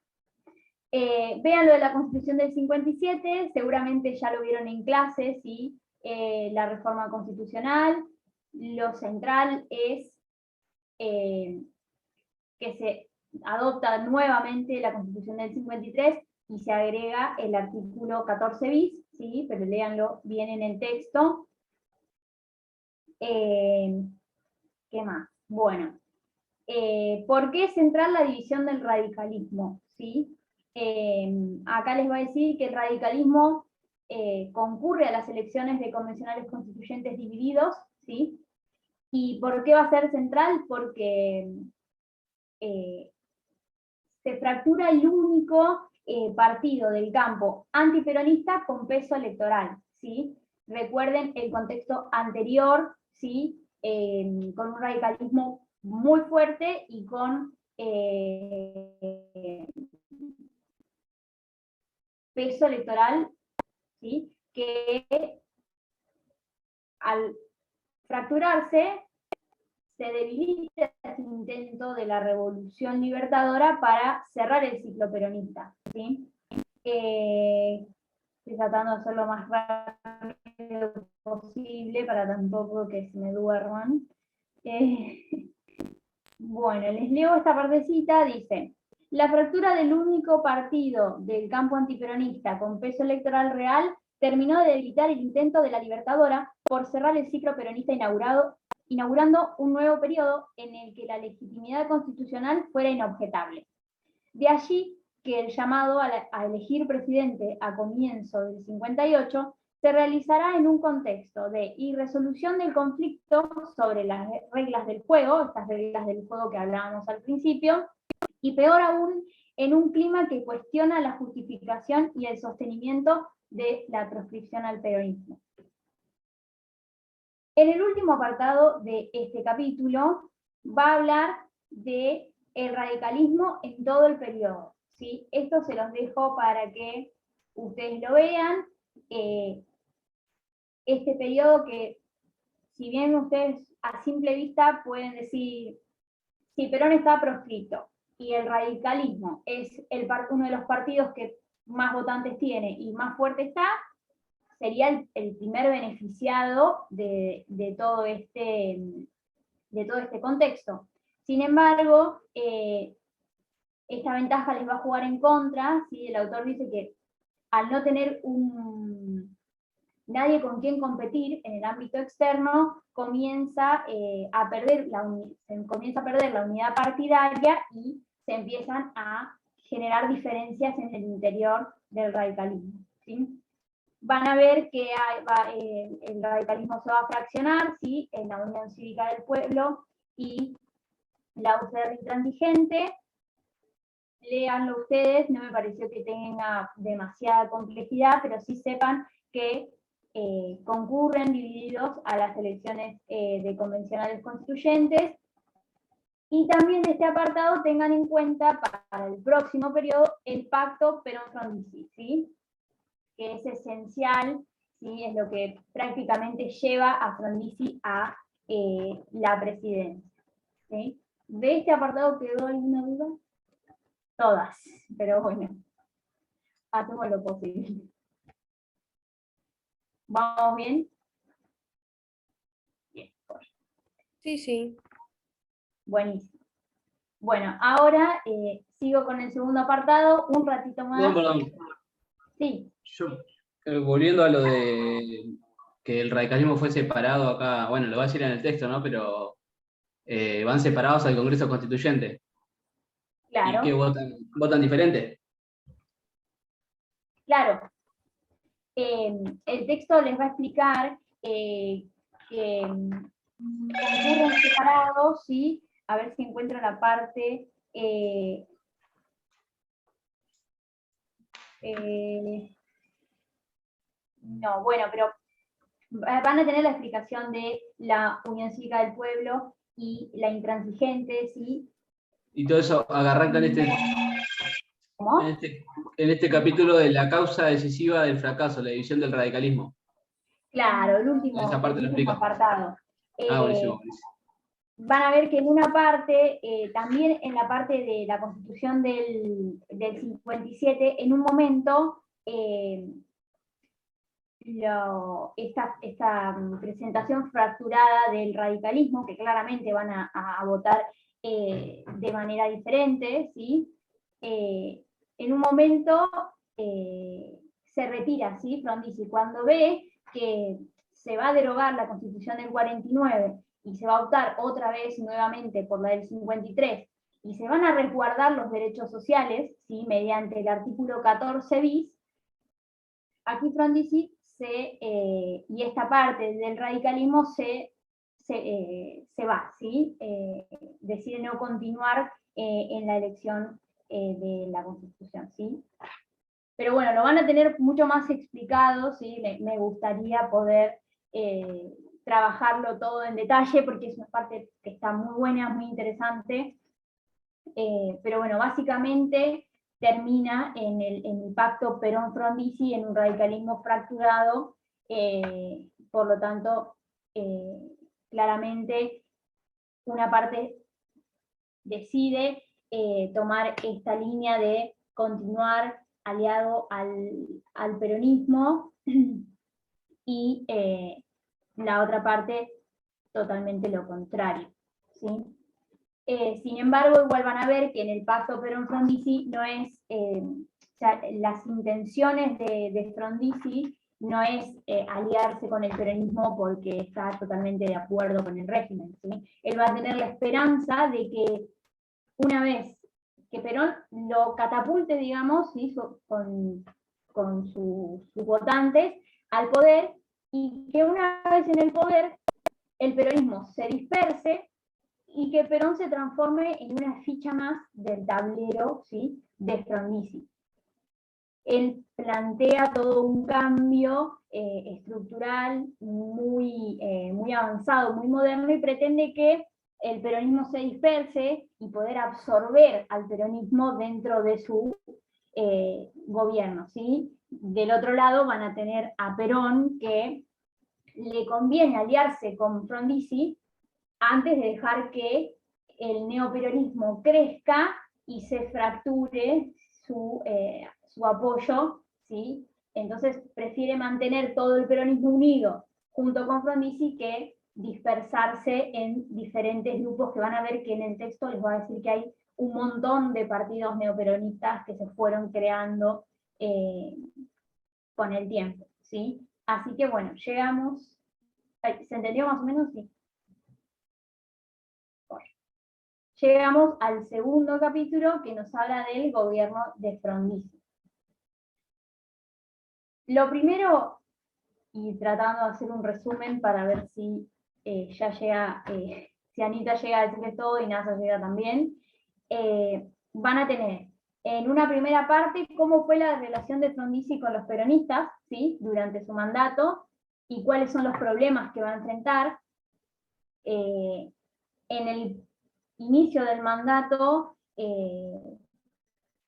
Vean lo de la Constitución del 57, seguramente ya lo vieron en clase, ¿sí? La reforma constitucional. Lo central es que se adopta nuevamente la Constitución del 53 y se agrega el artículo 14 bis, ¿sí? Pero léanlo bien en el texto. ¿Qué más? Bueno, ¿por qué es central la división del radicalismo? ¿Sí? Acá les voy a decir que el radicalismo concurre a las elecciones de convencionales constituyentes divididos, ¿sí? ¿Y por qué va a ser central? Porque se fractura el único partido del campo antiperonista con peso electoral, ¿sí? Recuerden el contexto anterior, ¿sí? Con un radicalismo muy fuerte y con peso electoral, ¿sí? Que al fracturarse se debilita este intento de la revolución libertadora para cerrar el ciclo peronista, ¿sí? Estoy tratando de hacerlo lo más rápido posible para tampoco que se me duerman. Bueno, les leo esta partecita, dice: la fractura del único partido del campo antiperonista con peso electoral real terminó de debilitar el intento de la Libertadora por cerrar el ciclo peronista inaugurando un nuevo periodo en el que la legitimidad constitucional fuera inobjetable. De allí que el llamado a elegir presidente a comienzo del 58 se realizará en un contexto de irresolución del conflicto sobre las reglas del juego, estas reglas del juego que hablábamos al principio, y peor aún, en un clima que cuestiona la justificación justificación y el sostenimiento de la proscripción al peronismo. En el último apartado de este capítulo va a hablar de el radicalismo en todo el periodo, ¿sí? Esto se los dejo para que ustedes lo vean. Este periodo que, si bien ustedes a simple vista pueden decir, si Perón está proscrito y el radicalismo es uno de los partidos que más votantes tiene y más fuerte está, sería el primer beneficiado de todo este contexto. Sin embargo, esta ventaja les va a jugar en contra, ¿sí? El autor dice que al no tener nadie con quien competir en el ámbito externo, comienza a perder la unidad partidaria y se empiezan a generar diferencias en el interior del radicalismo, ¿sí? Van a ver que el radicalismo se va a fraccionar, ¿sí? En la Unión Cívica del Pueblo y la UCR intransigente. Léanlo ustedes, no me pareció que tenga demasiada complejidad, pero sí sepan que concurren divididos a las elecciones de convencionales constituyentes. Y también de este apartado tengan en cuenta para el próximo periodo el pacto Perón-Frondizi, ¿sí? Que es esencial, ¿sí? Es lo que prácticamente lleva a Frondizi a la presidencia, ¿sí? ¿De este apartado quedó alguna duda? Todas, pero bueno, hacemos lo posible. ¿Vamos bien? Bien. Sí, sí. Buenísimo. Bueno, ahora sigo con el segundo apartado, un ratito más. Perdón. Sí. Yo, volviendo a lo de que el radicalismo fue separado acá, bueno, lo va a decir en el texto, ¿no? Pero van separados al Congreso Constituyente. Claro. ¿Y qué votan? ¿Votan diferente? Claro. El texto les va a explicar que concurren separados, ¿sí? A ver si encuentro la parte... no, bueno, pero van a tener la explicación de la Unión Cívica del Pueblo y la intransigente, ¿sí? Y todo eso arranca ¿Cómo? en este capítulo de la causa decisiva del fracaso, la división del radicalismo. Claro, el último, Esa parte lo explica. apartado. Buenísimo. Van a ver que en una parte, también en la parte de la Constitución del 57, en un momento, esta presentación fracturada del radicalismo, que claramente van a votar de manera diferente, ¿sí? En un momento se retira, ¿sí? Frondizi, cuando ve que se va a derogar la Constitución del 49 y se va a optar otra vez nuevamente por la del 53, y se van a resguardar los derechos sociales, ¿sí? Mediante el artículo 14 bis, aquí Frondizi y esta parte del radicalismo se va, ¿sí? Decide no continuar en la elección de la Constitución, ¿sí? Pero bueno, lo van a tener mucho más explicado, ¿sí? Me gustaría poder trabajarlo todo en detalle, porque es una parte que está muy buena, muy interesante. Pero bueno, básicamente termina en el pacto Perón-Frondizi, en un radicalismo fracturado, por lo tanto, claramente una parte decide tomar esta línea de continuar aliado al peronismo, y la otra parte totalmente lo contrario, ¿sí? Sin embargo, igual van a ver que en el pacto Perón-Frondizi no es, o sea, las intenciones de Frondizi no es aliarse con el peronismo porque está totalmente de acuerdo con el régimen, ¿sí? Él va a tener la esperanza de que una vez que Perón lo catapulte, digamos, ¿sí? con sus votantes al poder, y que una vez en el poder el peronismo se disperse y que Perón se transforme en una ficha más del tablero, ¿sí? De Frondizi. él plantea todo un cambio estructural muy avanzado, muy moderno, y pretende que el peronismo se disperse y poder absorber al peronismo dentro de su gobierno, ¿sí? Del otro lado van a tener a Perón, que le conviene aliarse con Frondizi antes de dejar que el neoperonismo crezca y se fracture su apoyo, ¿sí? Entonces prefiere mantener todo el peronismo unido junto con Frondizi que dispersarse en diferentes grupos, que van a ver que en el texto les voy a decir que hay un montón de partidos neoperonistas que se fueron creando con el tiempo, ¿sí? Así que bueno, llegamos, ¿se entendió más o menos? Sí. Bueno, llegamos al segundo capítulo que nos habla del gobierno de Frondizi. Lo primero, y tratando de hacer un resumen para ver si ya llega, si Anita llega a decirles todo y NASA llega también, van a tener en una primera parte cómo fue la relación de Frondizi con los peronistas, ¿sí? Durante su mandato, y cuáles son los problemas que va a enfrentar. En el inicio del mandato,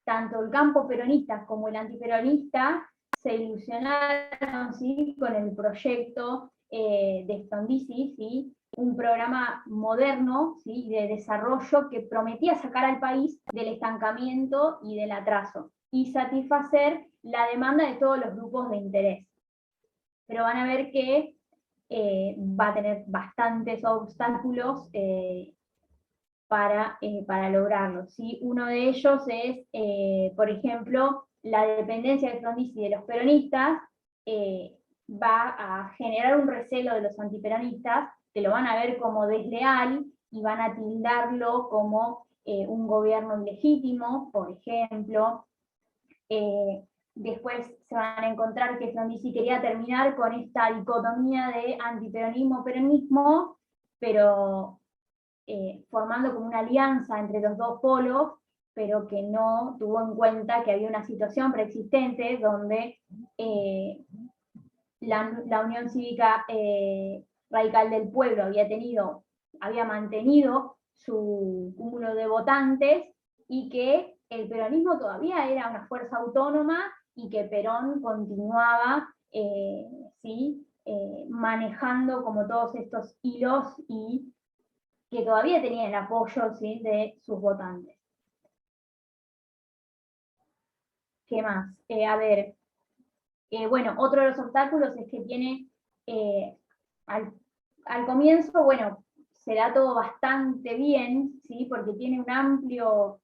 tanto el campo peronista como el antiperonista se ilusionaron, ¿sí? Con el proyecto de Frondizi, ¿sí? Un programa moderno, ¿sí? De desarrollo que prometía sacar al país del estancamiento y del atraso, y satisfacer la demanda de todos los grupos de interés. Pero van a ver que va a tener bastantes obstáculos para lograrlo, ¿sí? Uno de ellos es, por ejemplo, la dependencia de Frondizi de los peronistas va a generar un recelo de los antiperonistas, que lo van a ver como desleal y van a tildarlo como un gobierno ilegítimo, por ejemplo. Después se van a encontrar que Frondizi quería terminar con esta dicotomía de antiperonismo-peronismo, pero formando como una alianza entre los dos polos, pero que no tuvo en cuenta que había una situación preexistente donde la Unión Cívica Radical del Pueblo había mantenido su cúmulo de votantes, y que el peronismo todavía era una fuerza autónoma, y que Perón continuaba ¿sí? Manejando como todos estos hilos, y que todavía tenía el apoyo, ¿sí? De sus votantes. ¿Qué más? A ver, bueno, otro de los obstáculos es que tiene, al comienzo, bueno, se da todo bastante bien, ¿sí? Porque tiene un amplio,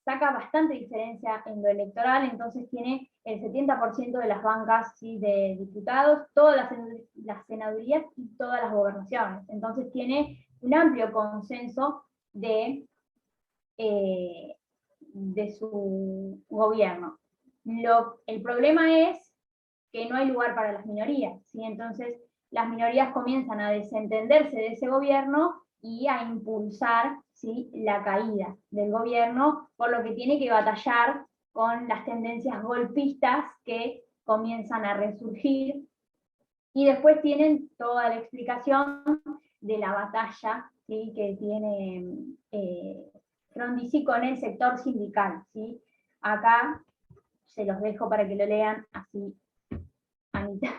saca bastante diferencia en lo electoral, entonces tiene el 70% de las bancas, ¿sí? De diputados, todas las senadurías y todas las gobernaciones. Entonces tiene un amplio consenso de su gobierno. El problema es que no hay lugar para las minorías, ¿sí? Entonces las minorías comienzan a desentenderse de ese gobierno y a impulsar, ¿sí? La caída del gobierno, por lo que tiene que batallar con las tendencias golpistas que comienzan a resurgir, y después tienen toda la explicación de la batalla, ¿sí? Que tiene Frondizi con el sector sindical, ¿sí? Acá se los dejo para que lo lean, así Anita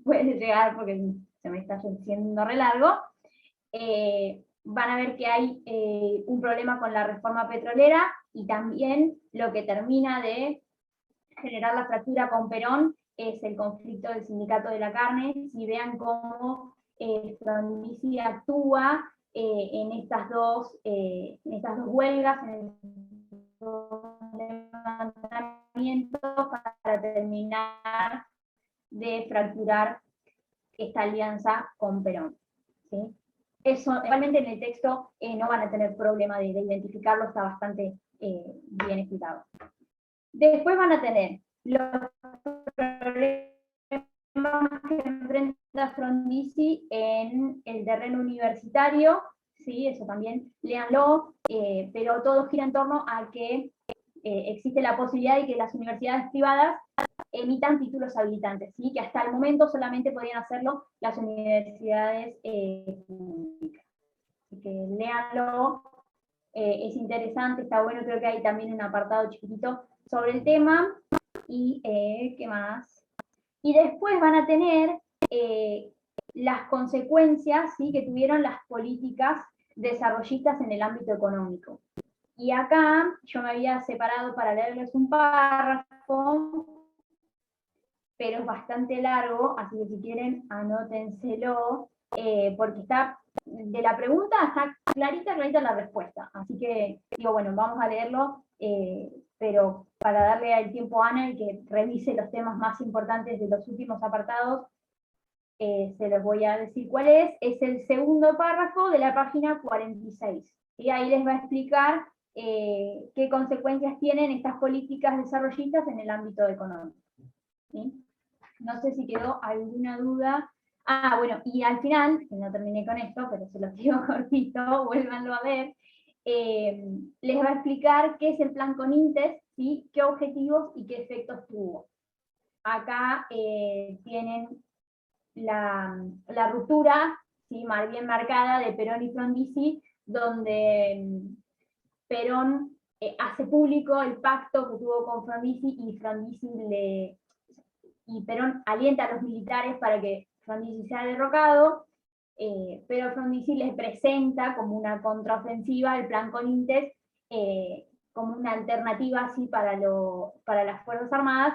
puede llegar porque se me está haciendo re largo. Van a ver que hay un problema con la reforma petrolera, y también lo que termina de generar la fractura con Perón es el conflicto del sindicato de la carne. Si vean cómo Frondizi actúa en estas dos huelgas, en el levantamiento, para terminar de fracturar esta alianza con Perón, ¿sí? Eso, igualmente en el texto no van a tener problema de identificarlo, está bastante bien explicado. Después van a tener los problemas que enfrenta Frondizi en el terreno universitario, ¿sí? Eso también léanlo, pero todo gira en torno a que existe la posibilidad de que las universidades privadas emitan títulos habilitantes, ¿sí? Que hasta el momento solamente podían hacerlo las universidades públicas. Así que léanlo, es interesante, está bueno, creo que hay también un apartado chiquitito sobre el tema, y ¿qué más? Y después van a tener las consecuencias, ¿sí? Que tuvieron las políticas desarrollistas en el ámbito económico. Y acá yo me había separado para leerles un párrafo, pero es bastante largo, así que si quieren anótenselo, porque está, de la pregunta está clarita la respuesta. Así que digo, bueno, vamos a leerlo, pero para darle el tiempo a Ana y que revise los temas más importantes de los últimos apartados, se los voy a decir cuál es. Es el segundo párrafo de la página 46. Y ahí les va a explicar qué consecuencias tienen estas políticas desarrollistas en el ámbito económico. ¿Sí? No sé si quedó alguna duda. Ah, bueno, y al final, que no terminé con esto, pero se los digo cortito, vuélvanlo a ver, les va a explicar qué es el plan CONINTES, ¿sí? Qué objetivos y qué efectos tuvo. Acá tienen la ruptura, ¿sí? Bien marcada, de Perón y Frondizi, donde Perón hace público el pacto que tuvo con Frondizi, y Perón alienta a los militares para que Frondizi sea derrocado, pero Frondizi les presenta como una contraofensiva el plan CONINTES, como una alternativa así para las Fuerzas Armadas,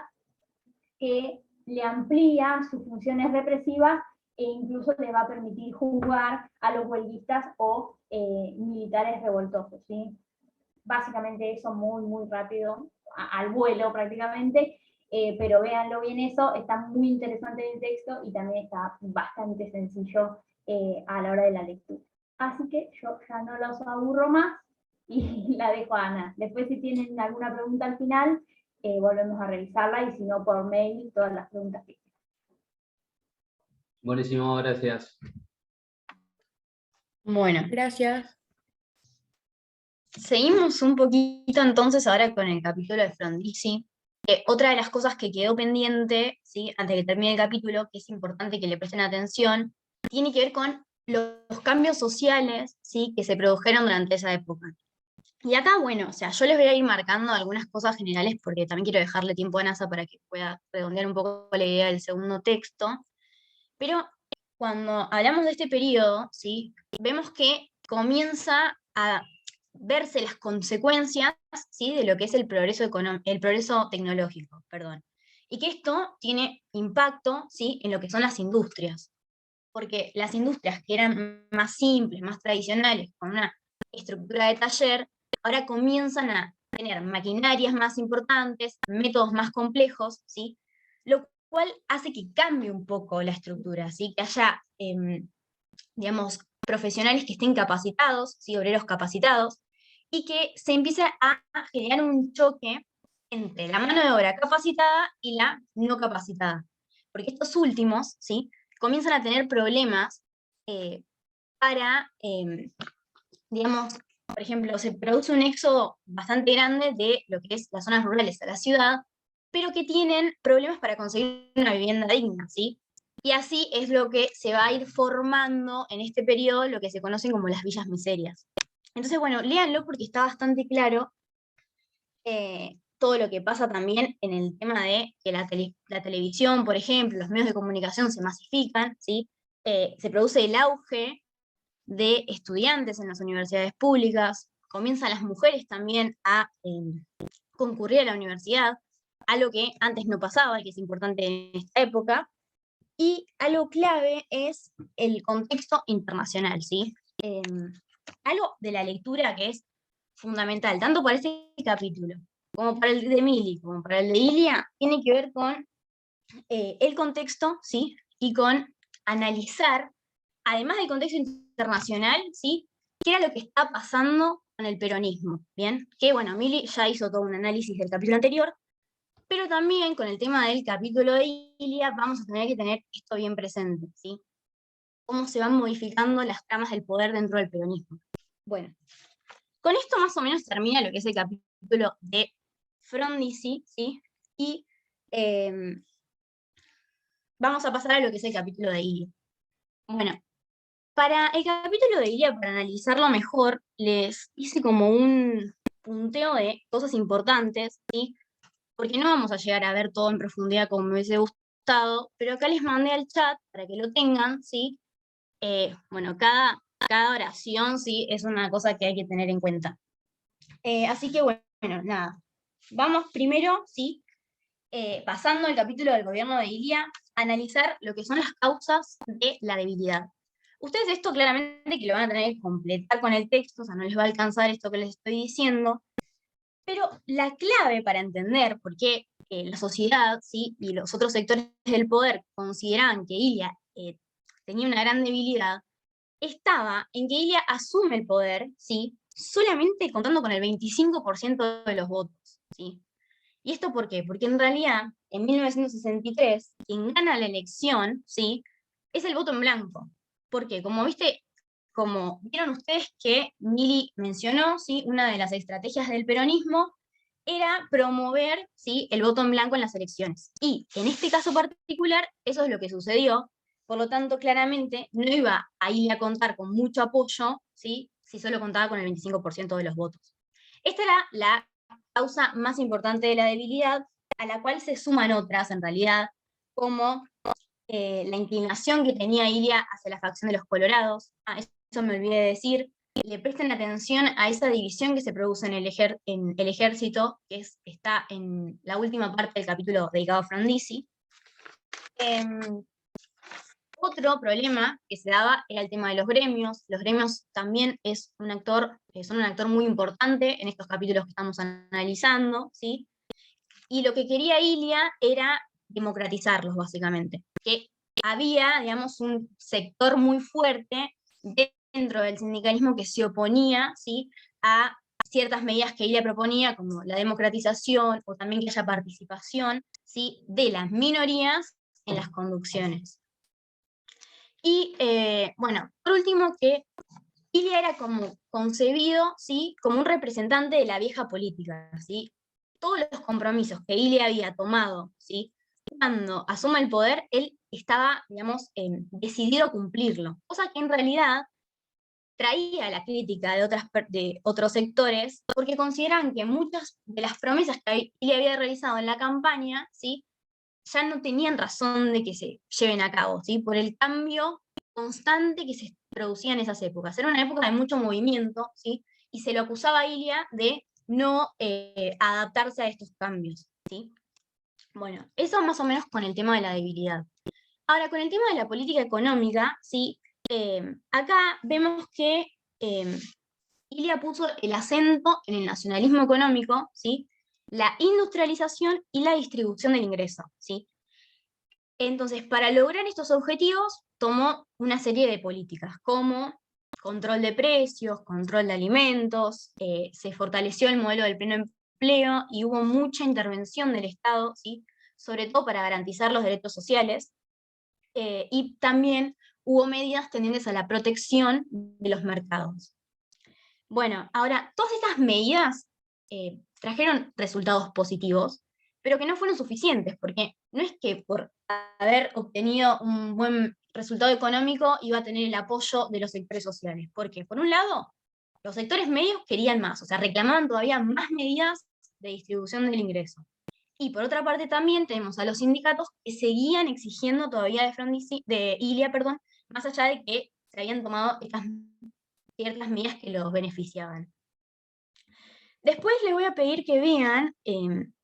que le amplía sus funciones represivas e incluso le va a permitir juzgar a los huelguistas o militares revoltosos, ¿sí? Básicamente eso, muy rápido, al vuelo prácticamente, pero véanlo bien eso, está muy interesante el texto y también está bastante sencillo a la hora de la lectura. Así que yo ya no los aburro más y la dejo a Ana. Después, si tienen alguna pregunta al final, volvemos a revisarla, y si no, por mail, todas las preguntas que quieran. Buenísimo, gracias. Bueno, Gracias. seguimos un poquito entonces ahora con el capítulo de Frondizi. Otra de las cosas que quedó pendiente, ¿sí? Antes de que termine el capítulo, que es importante que le presten atención, tiene que ver con los cambios sociales, ¿sí? Que se produjeron durante esa época. Y acá, bueno, o sea, yo les voy a ir marcando algunas cosas generales porque también quiero dejarle tiempo a NASA para que pueda redondear un poco la idea del segundo texto. Pero cuando hablamos de este periodo, ¿sí? Vemos que comienza a verse las consecuencias, ¿sí? De lo que es el progreso tecnológico, perdón. Y que esto tiene impacto, ¿sí? En lo que son las industrias. Porque las industrias que eran más simples, más tradicionales, con una estructura de taller, ahora comienzan a tener maquinarias más importantes, métodos más complejos, ¿sí? Lo cual hace que cambie un poco la estructura, ¿sí? Que haya, digamos, profesionales que estén capacitados, ¿sí? Obreros capacitados, y que se empiece a generar un choque entre la mano de obra capacitada y la no capacitada. Porque estos últimos, ¿sí? Comienzan a tener problemas para, digamos, por ejemplo, se produce un éxodo bastante grande de lo que es las zonas rurales a la ciudad, pero que tienen problemas para conseguir una vivienda digna, ¿sí? Y así es lo que se va a ir formando en este periodo, lo que se conocen como las villas miserias. Entonces, bueno, léanlo porque está bastante claro todo lo que pasa también en el tema de que la televisión, por ejemplo, los medios de comunicación se masifican, ¿sí? Se produce el auge de estudiantes en las universidades públicas, comienzan las mujeres también a concurrir a la universidad, algo que antes no pasaba y que es importante en esta época, y algo clave es el contexto internacional, ¿sí? Algo de la lectura que es fundamental, tanto para este capítulo, como para el de Mili, como para el de Ilia, tiene que ver con el contexto, ¿sí? Y con analizar, además del contexto internacional, ¿sí? ¿Qué era lo que está pasando con el peronismo? ¿Bien? Que, bueno, Mili ya hizo todo un análisis del capítulo anterior, pero también con el tema del capítulo de Ilia vamos a tener que tener esto bien presente, ¿sí? Cómo se van modificando las tramas del poder dentro del peronismo. Bueno, con esto más o menos termina lo que es el capítulo de Frondizi, ¿sí? Y vamos a pasar a lo que es el capítulo de Ilia. Bueno, para el capítulo de Ilia, para analizarlo mejor, les hice como un punteo de cosas importantes, ¿sí? Porque no vamos a llegar a ver todo en profundidad como me hubiese gustado, pero acá les mandé al chat para que lo tengan, ¿sí? Bueno, cada oración, ¿sí? Es una cosa que hay que tener en cuenta. Así que bueno, nada. Vamos primero, ¿sí? Pasando el capítulo del gobierno de Ilia, a analizar lo que son las causas de la debilidad. Ustedes esto claramente que lo van a tener que completar con el texto, o sea, no les va a alcanzar esto que les estoy diciendo, pero la clave para entender por qué la sociedad, ¿sí? Y los otros sectores del poder consideraban que Ilia tenía una gran debilidad, estaba en que Ilia asume el poder, ¿sí? Solamente contando con el 25% de los votos, ¿sí? ¿Y esto por qué? Porque en realidad, en 1963, quien gana la elección, ¿sí? Es el voto en blanco. ¿Por qué? Como vieron ustedes que Mili mencionó, ¿sí? Una de las estrategias del peronismo era promover, ¿sí? El voto en blanco en las elecciones. Y en este caso particular, eso es lo que sucedió. Por lo tanto, claramente no iba a ir a contar con mucho apoyo, ¿sí? Si solo contaba con el 25% de los votos. Esta era la causa más importante de la debilidad, a la cual se suman otras, en realidad, como la inclinación que tenía Ilia hacia la facción de los colorados. Eso me olvidé de decir. Le presten atención a esa división que se produce en el ejército, que está en la última parte del capítulo dedicado a Frondizi. Otro problema que se daba era el tema de los gremios. Los gremios también son un actor muy importante en estos capítulos que estamos analizando, ¿sí? Y lo que quería Ilia era democratizarlos, básicamente. Que había, digamos, un sector muy fuerte dentro del sindicalismo que se oponía, ¿sí? A ciertas medidas que Ilia proponía, como la democratización o también que haya participación, ¿sí? De las minorías en las conducciones. Y bueno, por último, que Ilia era como concebido, ¿sí? Como un representante de la vieja política, ¿sí? Todos los compromisos que Ilia había tomado, ¿sí? Cuando asuma el poder, él estaba, digamos, decidido a cumplirlo, cosa que en realidad traía la crítica de otros sectores, porque consideraban que muchas de las promesas que Ilia había realizado en la campaña, ¿sí? Ya no tenían razón de que se lleven a cabo, ¿sí? Por el cambio constante que se producía en esas épocas. Era una época de mucho movimiento, ¿sí? Y se lo acusaba a Ilia de no adaptarse a estos cambios, ¿sí? Bueno, eso más o menos con el tema de la debilidad. Ahora, con el tema de la política económica, ¿sí? Acá vemos que Ilia puso el acento en el nacionalismo económico, ¿sí? La industrialización y la distribución del ingreso, ¿sí? Entonces, para lograr estos objetivos, tomó una serie de políticas, como control de precios, control de alimentos, se fortaleció el modelo del pleno empleo y hubo mucha intervención del Estado, ¿sí? Sobre todo para garantizar los derechos sociales, y también hubo medidas tendientes a la protección de los mercados. Bueno, ahora, todas estas medidas trajeron resultados positivos, pero que no fueron suficientes, porque no es que por haber obtenido un buen resultado económico iba a tener el apoyo de los sectores sociales. Porque, por un lado, los sectores medios querían más, o sea, reclamaban todavía más medidas de distribución del ingreso. Y por otra parte también tenemos a los sindicatos que seguían exigiendo todavía de Ilia, más allá de que se habían tomado estas ciertas medidas que los beneficiaban. Después les voy a pedir que vean,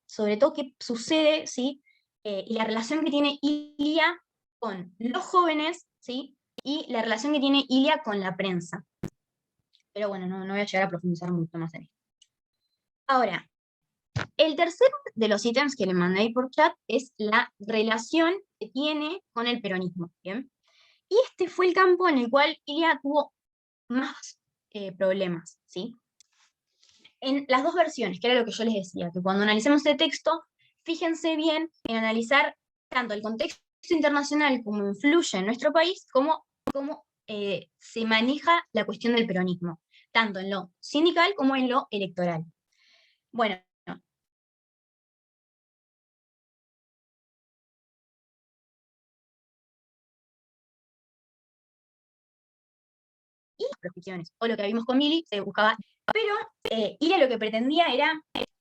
sobre todo qué sucede, ¿sí? Y la relación que tiene Ilia con los jóvenes, ¿sí? Y la relación que tiene Ilia con la prensa. Pero bueno, no voy a llegar a profundizar mucho más en esto. Ahora, el tercero de los ítems que le mandé ahí por chat es la relación que tiene con el peronismo, ¿bien? Y este fue el campo en el cual Ilia tuvo más problemas, ¿sí? En las dos versiones, que era lo que yo les decía, que cuando analicemos este texto, fíjense bien en analizar tanto el contexto internacional como influye en nuestro país, como cómo se maneja la cuestión del peronismo, tanto en lo sindical como en lo electoral. Bueno, proscripciones. O lo que vimos con Milei, se buscaba. Pero Ilia lo que pretendía era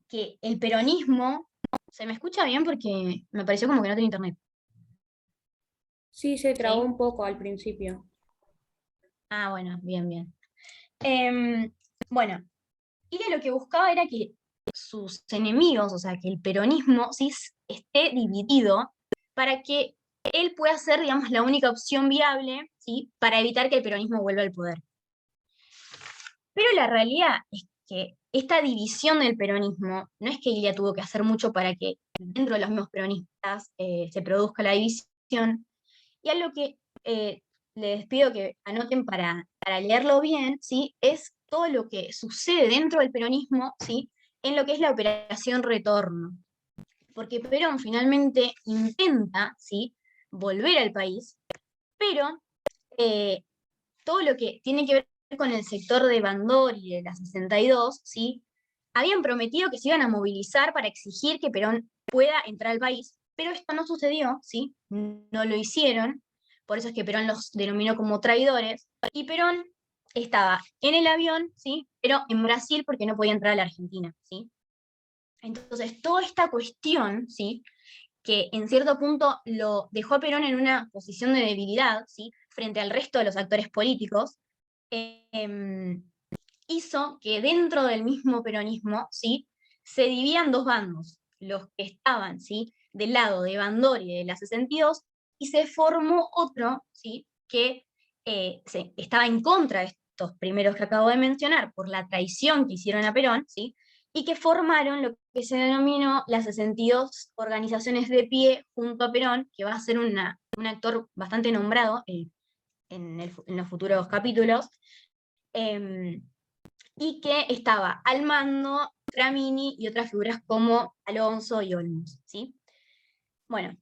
que el peronismo, ¿se me escucha bien? Porque me pareció como que no tenía internet. Sí, se trabó ¿Sí? un poco al principio. Ah, bueno, bien, bien. Bueno, Ilia lo que buscaba era que sus enemigos, o sea, que el peronismo, ¿sí?, esté dividido para que él pueda ser, digamos, la única opción viable, ¿sí?, para evitar que el peronismo vuelva al poder. Pero la realidad es que esta división del peronismo, no es que Ilia tuvo que hacer mucho para que dentro de los mismos peronistas se produzca la división, y algo que les pido que anoten para leerlo bien, ¿sí?, es todo lo que sucede dentro del peronismo, ¿sí?, en lo que es la operación Retorno. Porque Perón finalmente intenta, ¿sí?, volver al país, pero todo lo que tiene que ver con el sector de Bandor y de la 62, ¿sí?, habían prometido que se iban a movilizar para exigir que Perón pueda entrar al país, pero esto no sucedió, ¿sí?, no lo hicieron, por eso es que Perón los denominó como traidores, y Perón estaba en el avión, ¿sí?, pero en Brasil porque no podía entrar a la Argentina, ¿sí? Entonces, toda esta cuestión, ¿sí?, que en cierto punto lo dejó a Perón en una posición de debilidad, ¿sí?, frente al resto de los actores políticos, hizo que dentro del mismo peronismo, ¿sí?, se dividían dos bandos, los que estaban, ¿sí?, del lado de Bandor y de la 62, y se formó otro, ¿sí?, que estaba en contra de estos primeros que acabo de mencionar, por la traición que hicieron a Perón, ¿sí?, y que formaron lo que se denominó las 62 organizaciones de pie junto a Perón, que va a ser un actor bastante nombrado en los futuros capítulos, y que estaba al mando Tramini y otras figuras como Alonso y Olmos, ¿sí? Bueno,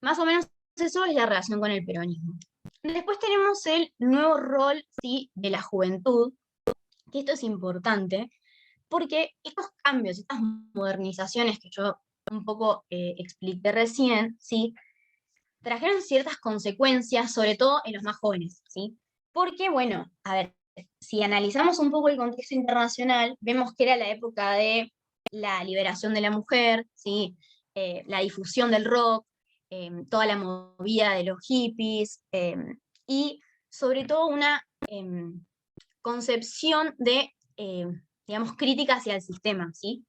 más o menos eso es la relación con el peronismo. Después tenemos el nuevo rol, ¿sí?, de la juventud, que esto es importante, porque estos cambios, estas modernizaciones que yo un poco expliqué recién, ¿sí?, trajeron ciertas consecuencias, sobre todo en los más jóvenes, ¿sí? Porque, bueno, a ver, si analizamos un poco el contexto internacional, vemos que era la época de la liberación de la mujer, ¿sí?, la difusión del rock, toda la movida de los hippies, y sobre todo una concepción de, digamos, crítica hacia el sistema, ¿sí?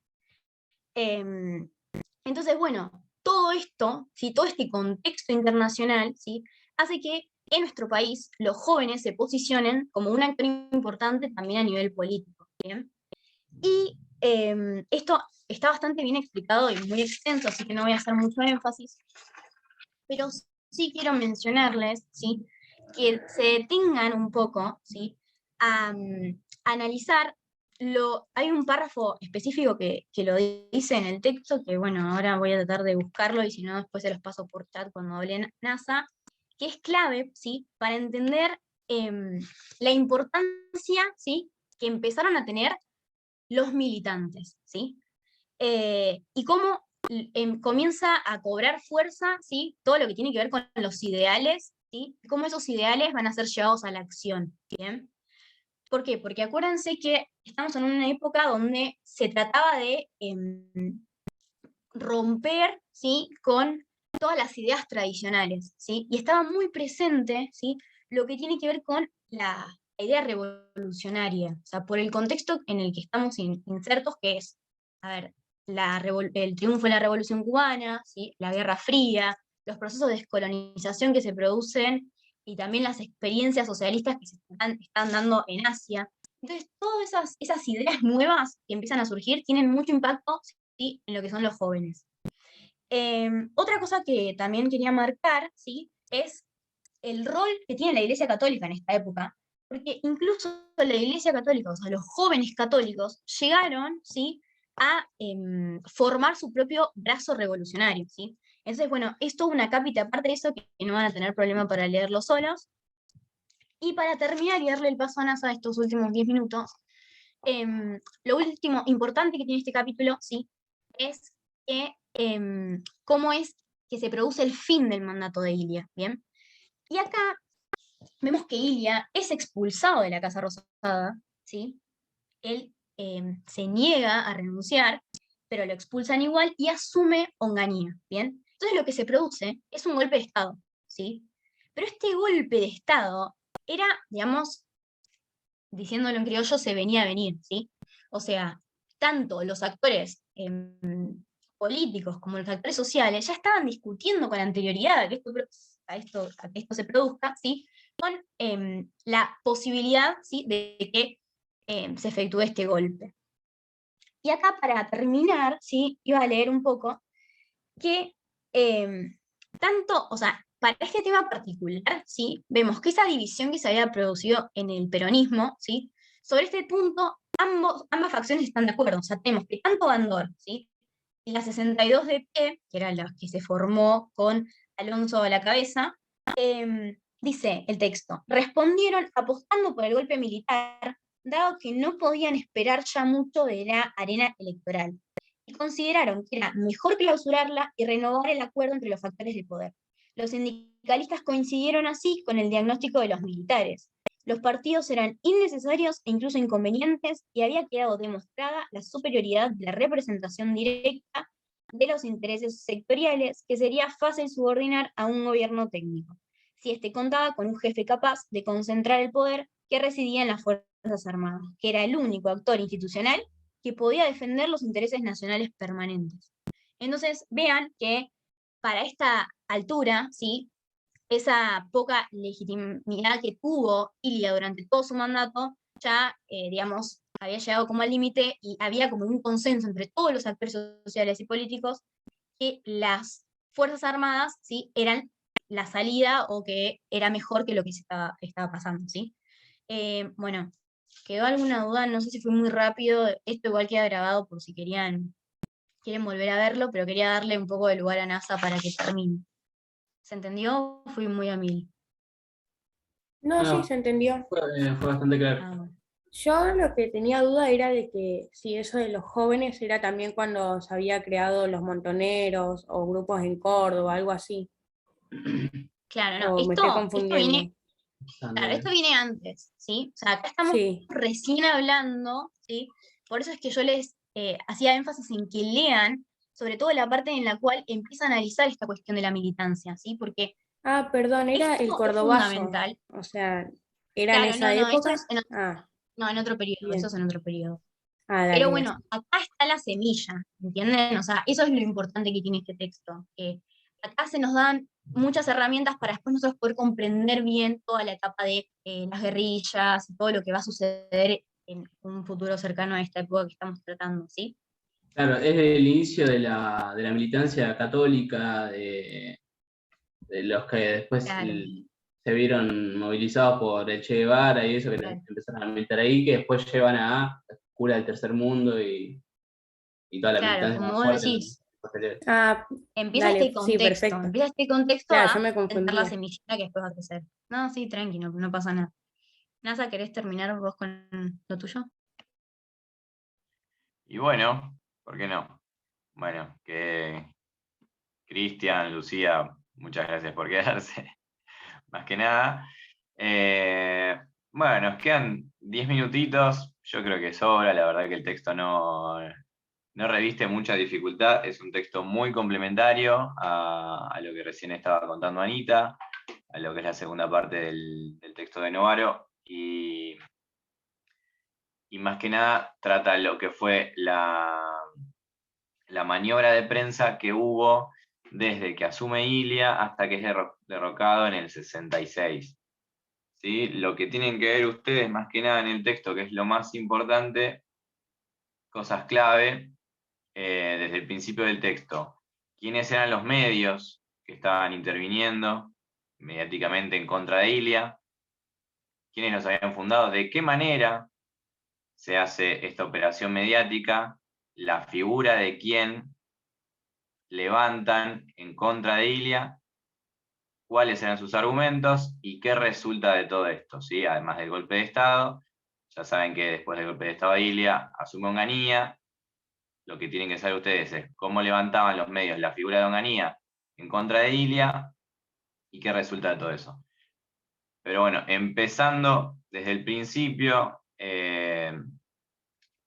Entonces, bueno, todo esto, ¿sí?, todo este contexto internacional, ¿sí?, hace que en nuestro país los jóvenes se posicionen como un actor importante también a nivel político, ¿bien? Y esto está bastante bien explicado y muy extenso, así que no voy a hacer mucho énfasis, pero sí quiero mencionarles, ¿sí?, que se detengan un poco, ¿sí?, a analizar hay un párrafo específico que lo dice en el texto, que bueno, ahora voy a tratar de buscarlo y si no después se los paso por chat cuando hable NASA, que es clave, ¿sí?, para entender la importancia, ¿sí?, que empezaron a tener los militantes, ¿sí? Y cómo comienza a cobrar fuerza, ¿sí?, todo lo que tiene que ver con los ideales, ¿sí?, y cómo esos ideales van a ser llevados a la acción, ¿bien? ¿Por qué? Porque acuérdense que estamos en una época donde se trataba de romper, ¿sí?, con todas las ideas tradicionales, ¿sí? Y estaba muy presente, ¿sí?, lo que tiene que ver con la idea revolucionaria, o sea, por el contexto en el que estamos insertos, que es, a ver, el triunfo de la Revolución Cubana, ¿sí?, la Guerra Fría, los procesos de descolonización que se producen y también las experiencias socialistas que se están dando en Asia. Entonces, todas esas ideas nuevas que empiezan a surgir tienen mucho impacto, ¿sí?, en lo que son los jóvenes. Otra cosa que también quería marcar, ¿sí?, es el rol que tiene la Iglesia Católica en esta época, porque incluso la Iglesia Católica, o sea, los jóvenes católicos, llegaron, ¿sí?, a formar su propio brazo revolucionario, ¿sí? Entonces, bueno, es toda una cápita aparte de eso que no van a tener problema para leerlo solos. Y para terminar y darle el paso a NASA estos últimos 10 minutos, lo último importante que tiene este capítulo, ¿sí?, es que cómo es que se produce el fin del mandato de Ilia, ¿bien? Y acá vemos que Ilia es expulsado de la Casa Rosada, ¿sí? Él se niega a renunciar, pero lo expulsan igual y asume Onganía, ¿bien? Entonces lo que se produce es un golpe de Estado, ¿sí? Pero este golpe de Estado era, digamos, diciéndolo en criollo, se venía a venir, ¿sí? O sea, tanto los actores políticos como los actores sociales ya estaban discutiendo con anterioridad a que esto se produzca, ¿sí? Con la posibilidad, ¿sí?, de que se efectúe este golpe. Y acá, para terminar, ¿sí?, iba a leer un poco que tanto, o sea, para este tema particular, ¿sí?, vemos que esa división que se había producido en el peronismo, ¿sí?, sobre este punto, ambas facciones están de acuerdo. O sea, tenemos que tanto Bandor, ¿sí?, y la 62 de pie, que era la que se formó con Alonso a la cabeza, dice el texto: respondieron apostando por el golpe militar, dado que no podían esperar ya mucho de la arena electoral, y consideraron que era mejor clausurarla y renovar el acuerdo entre los factores de poder. Los sindicalistas coincidieron así con el diagnóstico de los militares. Los partidos eran innecesarios e incluso inconvenientes, y había quedado demostrada la superioridad de la representación directa de los intereses sectoriales, que sería fácil subordinar a un gobierno técnico, si éste contaba con un jefe capaz de concentrar el poder que residía en las Fuerzas Armadas, que era el único actor institucional que podía defender los intereses nacionales permanentes. Entonces, vean que para esta altura, ¿sí?, esa poca legitimidad que tuvo Ilia durante todo su mandato, ya, digamos, había llegado como al límite y había como un consenso entre todos los actores sociales y políticos que las Fuerzas Armadas, ¿sí?, eran la salida, o que era mejor que lo que estaba pasando, ¿sí? Bueno, ¿quedó alguna duda? No sé si fue muy rápido. Esto igual queda grabado por si quieren volver a verlo, pero quería darle un poco de lugar a NASA para que termine. ¿Se entendió? Fui muy a mil. No, sí, No, se entendió. fue bastante claro. Ah, bueno. Yo lo que tenía duda era de que si eso de los jóvenes era también cuando se había creado los montoneros o grupos en Córdoba, algo así. Claro, no, O me estoy confundiendo. claro, esto viene antes, ¿sí? O sea, acá estamos Sí. recién hablando, ¿sí? Por eso es que yo les hacía énfasis en que lean, sobre todo la parte en la cual empieza a analizar esta cuestión de la militancia, ¿sí? Porque Ah, perdón, era el esto es cordobazo. fundamental. O sea, ¿era en Claro, esa no, esto época? es en, Ah, no, en otro periodo, eso es bien. en otro periodo. Ah, Pero dale, bueno, gracias. acá está la semilla, ¿entienden? O sea, eso es lo importante que tiene este texto, que acá se nos dan muchas herramientas para después nosotros poder comprender bien toda la etapa de las guerrillas y todo lo que va a suceder en un futuro cercano a esta época que estamos tratando, ¿sí? Claro, es el inicio de la militancia católica, de los que después Claro, se vieron movilizados por el Che Guevara y eso, que claro, empezaron a militar ahí, que después llevan a la cura del tercer mundo y toda la claro, militancia como más vos fuerte. decís, Ah, empieza dale, sí, perfecto. este contexto Claro, a yo me sentar la confundía. semillita que después va a crecer. No, sí, tranqui, no pasa nada. Nasa, ¿querés terminar vos con lo tuyo? Y bueno, ¿por qué no? Bueno, que Cristian, Lucía, muchas gracias por quedarse, más que nada. Bueno, nos quedan 10 minutitos, yo creo que sobra, la verdad que el texto no reviste mucha dificultad, es un texto muy complementario a lo que recién estaba contando Anita, a lo que es la segunda parte del texto de Novaro, y más que nada trata lo que fue la maniobra de prensa que hubo desde que asume Ilia hasta que es derrocado en el 66. ¿Sí? Lo que tienen que ver ustedes más que nada en el texto, que es lo más importante, cosas clave, desde el principio del texto. ¿Quiénes eran los medios que estaban interviniendo mediáticamente en contra de Ilia? ¿Quiénes los habían fundado? ¿De qué manera se hace esta operación mediática? La figura de quién levantan en contra de Ilia, cuáles eran sus argumentos y qué resulta de todo esto, ¿sí? Además del golpe de Estado, ya saben que después del golpe de Estado de Ilia asume Onganía. Lo que tienen que saber ustedes es cómo levantaban los medios la figura de Onganía en contra de Ilia y qué resulta de todo eso. Pero bueno, empezando desde el principio,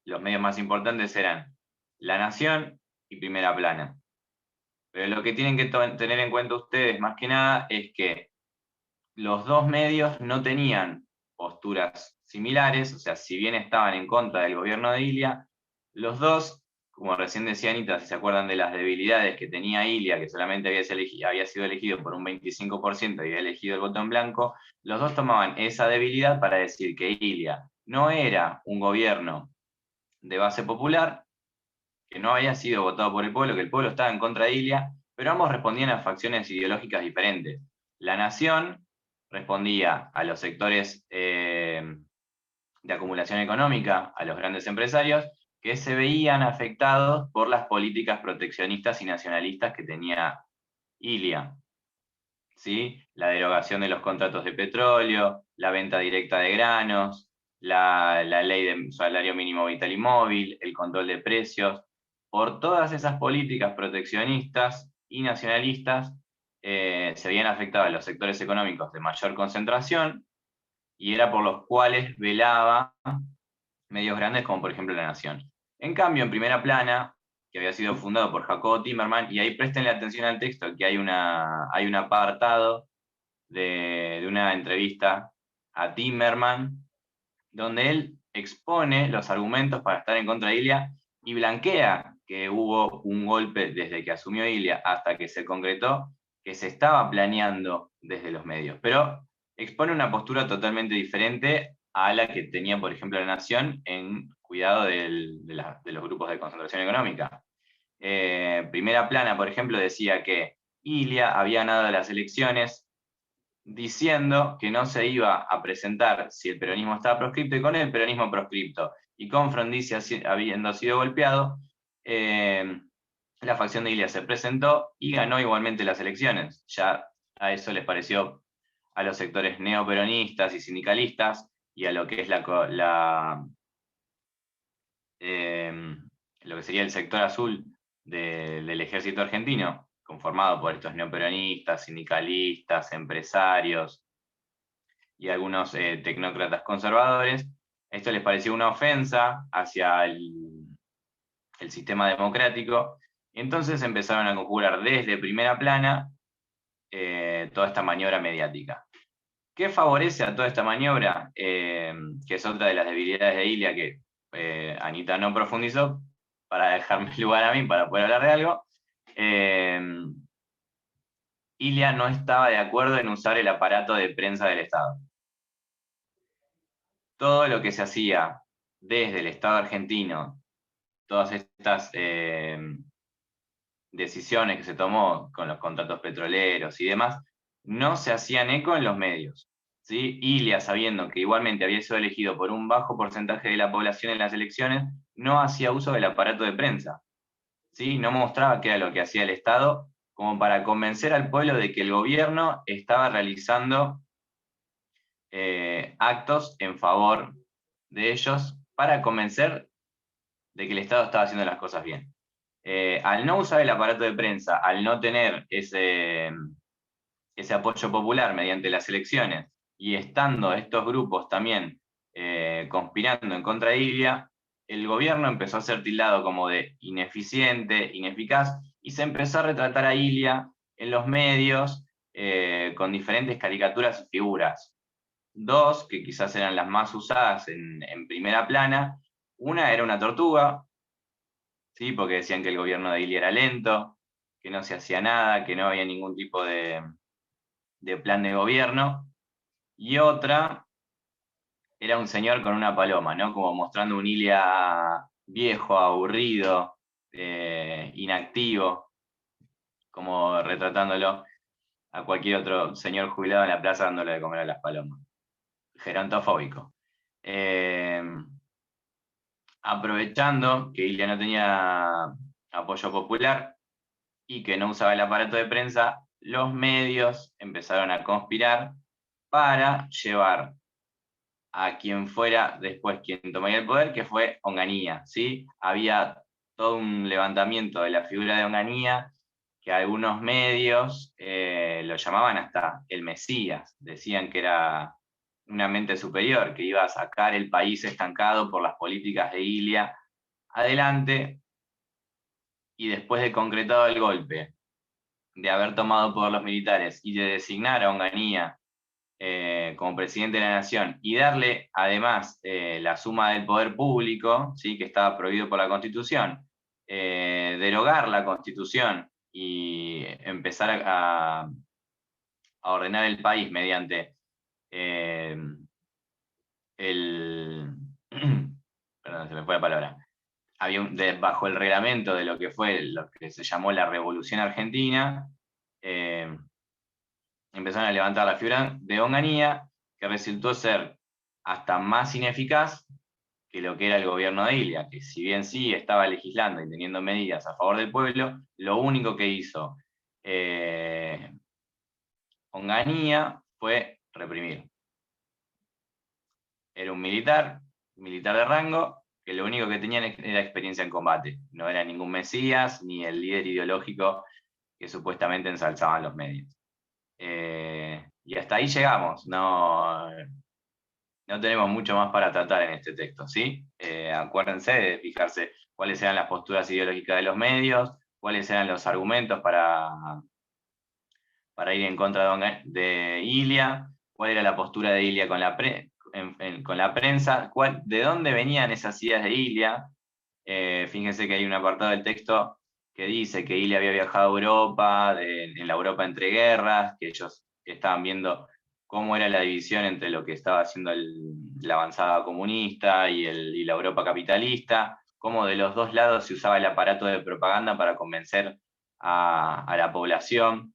los medios más importantes eran La Nación y Primera Plana. Pero lo que tienen que tener en cuenta ustedes, más que nada, es que los dos medios no tenían posturas similares, o sea, si bien estaban en contra del gobierno de Ilia, los dos, como recién decía Anita, si se acuerdan de las debilidades que tenía Ilia, que solamente había sido elegido por un 25% y había elegido el voto en blanco, los dos tomaban esa debilidad para decir que Ilia no era un gobierno de base popular, que no había sido votado por el pueblo, que el pueblo estaba en contra de Ilia, pero ambos respondían a facciones ideológicas diferentes. La Nación respondía a los sectores de acumulación económica, a los grandes empresarios, que se veían afectados por las políticas proteccionistas y nacionalistas que tenía Ilia. ¿Sí? La derogación de los contratos de petróleo, la venta directa de granos, la ley de salario mínimo vital y móvil, el control de precios. Por todas esas políticas proteccionistas y nacionalistas se habían afectado a los sectores económicos de mayor concentración, y era por los cuales velaba medios grandes como por ejemplo La Nación. En cambio, en Primera Plana, que había sido fundado por Jacobo Timerman, y ahí prestenle atención al texto, que hay un apartado de una entrevista a Timerman, donde él expone los argumentos para estar en contra de Ilia y blanquea que hubo un golpe desde que asumió Ilia hasta que se concretó, que se estaba planeando desde los medios. Pero expone una postura totalmente diferente a la que tenía, por ejemplo, La Nación en cuidado de los grupos de concentración económica. Primera Plana, por ejemplo, decía que Ilia había ganado las elecciones diciendo que no se iba a presentar si el peronismo estaba proscripto, y con el peronismo proscripto y con Frondizi habiendo sido golpeado, la facción de Ilia se presentó y ganó igualmente las elecciones. Ya a eso les pareció a los sectores neoperonistas y sindicalistas y a lo que es lo que sería el sector azul del ejército argentino, conformado por estos neoperonistas, sindicalistas, empresarios y algunos tecnócratas conservadores. Esto les pareció una ofensa hacia el sistema democrático, y entonces empezaron a conjurar desde Primera Plana toda esta maniobra mediática. ¿Qué favorece a toda esta maniobra? Que es otra de las debilidades de Ilia que Anita no profundizó, para dejarme lugar a mí para poder hablar de algo. Ilia no estaba de acuerdo en usar el aparato de prensa del Estado. Todo lo que se hacía desde el Estado argentino, todas estas decisiones que se tomó con los contratos petroleros y demás, no se hacían eco en los medios. ¿Sí? Ilia, sabiendo que igualmente había sido elegido por un bajo porcentaje de la población en las elecciones, no hacía uso del aparato de prensa. ¿Sí? No mostraba qué era lo que hacía el Estado, como para convencer al pueblo de que el gobierno estaba realizando actos en favor de ellos, para convencer de que el Estado estaba haciendo las cosas bien. Al no usar el aparato de prensa, al no tener ese apoyo popular mediante las elecciones, y estando estos grupos también conspirando en contra de Ilia, el gobierno empezó a ser tildado como de ineficiente, ineficaz, y se empezó a retratar a Ilia en los medios con diferentes caricaturas y figuras. Dos, que quizás eran las más usadas en Primera Plana. Una era una tortuga, ¿sí? Porque decían que el gobierno de Ilia era lento, que no se hacía nada, que no había ningún tipo de plan de gobierno. Y otra era un señor con una paloma, ¿no? Como mostrando un Ilia viejo, aburrido, inactivo, como retratándolo a cualquier otro señor jubilado en la plaza dándole de comer a las palomas. Gerontofóbico. Aprovechando que Ilia no tenía apoyo popular y que no usaba el aparato de prensa, los medios empezaron a conspirar para llevar a quien fuera después quien tomaría el poder, que fue Onganía, ¿sí? Había todo un levantamiento de la figura de Onganía, que algunos medios lo llamaban hasta el Mesías, decían que era una mente superior, que iba a sacar el país estancado por las políticas de Ilia adelante, y después de concretado el golpe, de haber tomado poder los militares y de designar a Onganía como presidente de la nación y darle además la suma del poder público, ¿sí? Que estaba prohibido por la Constitución, derogar la Constitución y empezar a ordenar el país mediante perdón, se me fue la palabra. Bajo el reglamento de lo que fue lo que se llamó la Revolución Argentina, empezaron a levantar la figura de Onganía, que resultó ser hasta más ineficaz que lo que era el gobierno de Ilia, que si bien sí estaba legislando y teniendo medidas a favor del pueblo, lo único que hizo Onganía fue reprimir. Era un militar de rango, que lo único que tenían era experiencia en combate. No era ningún mesías, ni el líder ideológico que supuestamente ensalzaban los medios. Y hasta ahí llegamos. No tenemos mucho más para tratar en este texto, ¿sí? Acuérdense de fijarse cuáles eran las posturas ideológicas de los medios, cuáles eran los argumentos para ir en contra de Ilia, cuál era la postura de Ilia con la prensa, de dónde venían esas ideas de Ilia. Fíjense que hay un apartado del texto que dice que Ilia había viajado a Europa, en la Europa entre guerras, que ellos estaban viendo cómo era la división entre lo que estaba haciendo la avanzada comunista y la Europa capitalista, cómo de los dos lados se usaba el aparato de propaganda para convencer a la población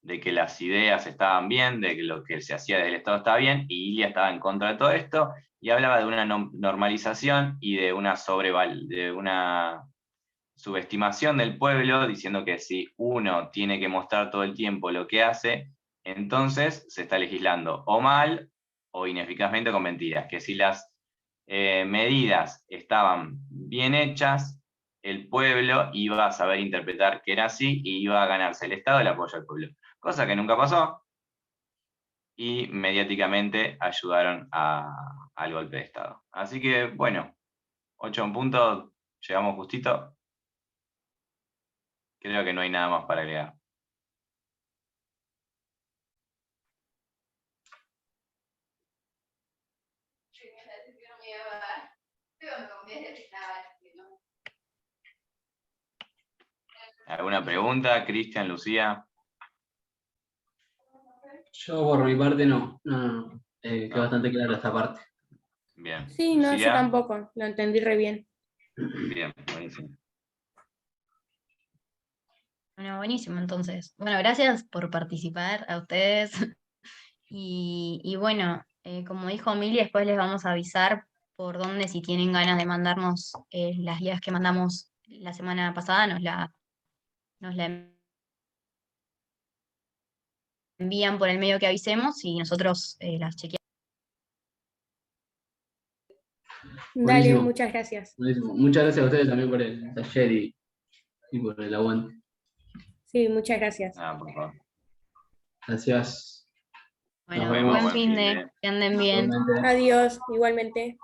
de que las ideas estaban bien, de que lo que se hacía desde el Estado estaba bien, y Ilia estaba en contra de todo esto, y hablaba de una normalización y de una subestimación del pueblo, diciendo que si uno tiene que mostrar todo el tiempo lo que hace, entonces se está legislando o mal o ineficazmente con mentiras, que si las medidas estaban bien hechas, el pueblo iba a saber interpretar que era así y iba a ganarse el Estado el apoyo del pueblo. Cosa que nunca pasó, y mediáticamente ayudaron al golpe de Estado. Así que, bueno, 8 en punto, llegamos justito. Creo que no hay nada más para agregar. ¿Alguna pregunta, Cristian, Lucía? Yo por mi parte no. Quedó bastante clara esta parte. Bien. Sí, no, yo Lucía. tampoco, lo entendí re bien. Bien, buenísimo. Bueno, buenísimo, entonces. Bueno, gracias por participar a ustedes. Y bueno, como dijo Mili, después les vamos a avisar por dónde, si tienen ganas de mandarnos las guías que mandamos la semana pasada, nos la envían por el medio que avisemos y nosotros las chequeamos. Dale, Buenísimo. muchas gracias. Buenísimo. Muchas gracias a ustedes también por el taller y por el aguante. Sí, muchas gracias. Por favor. Gracias. Bueno, Nos vemos. buen fin de, que anden bien. Igualmente. Adiós, igualmente.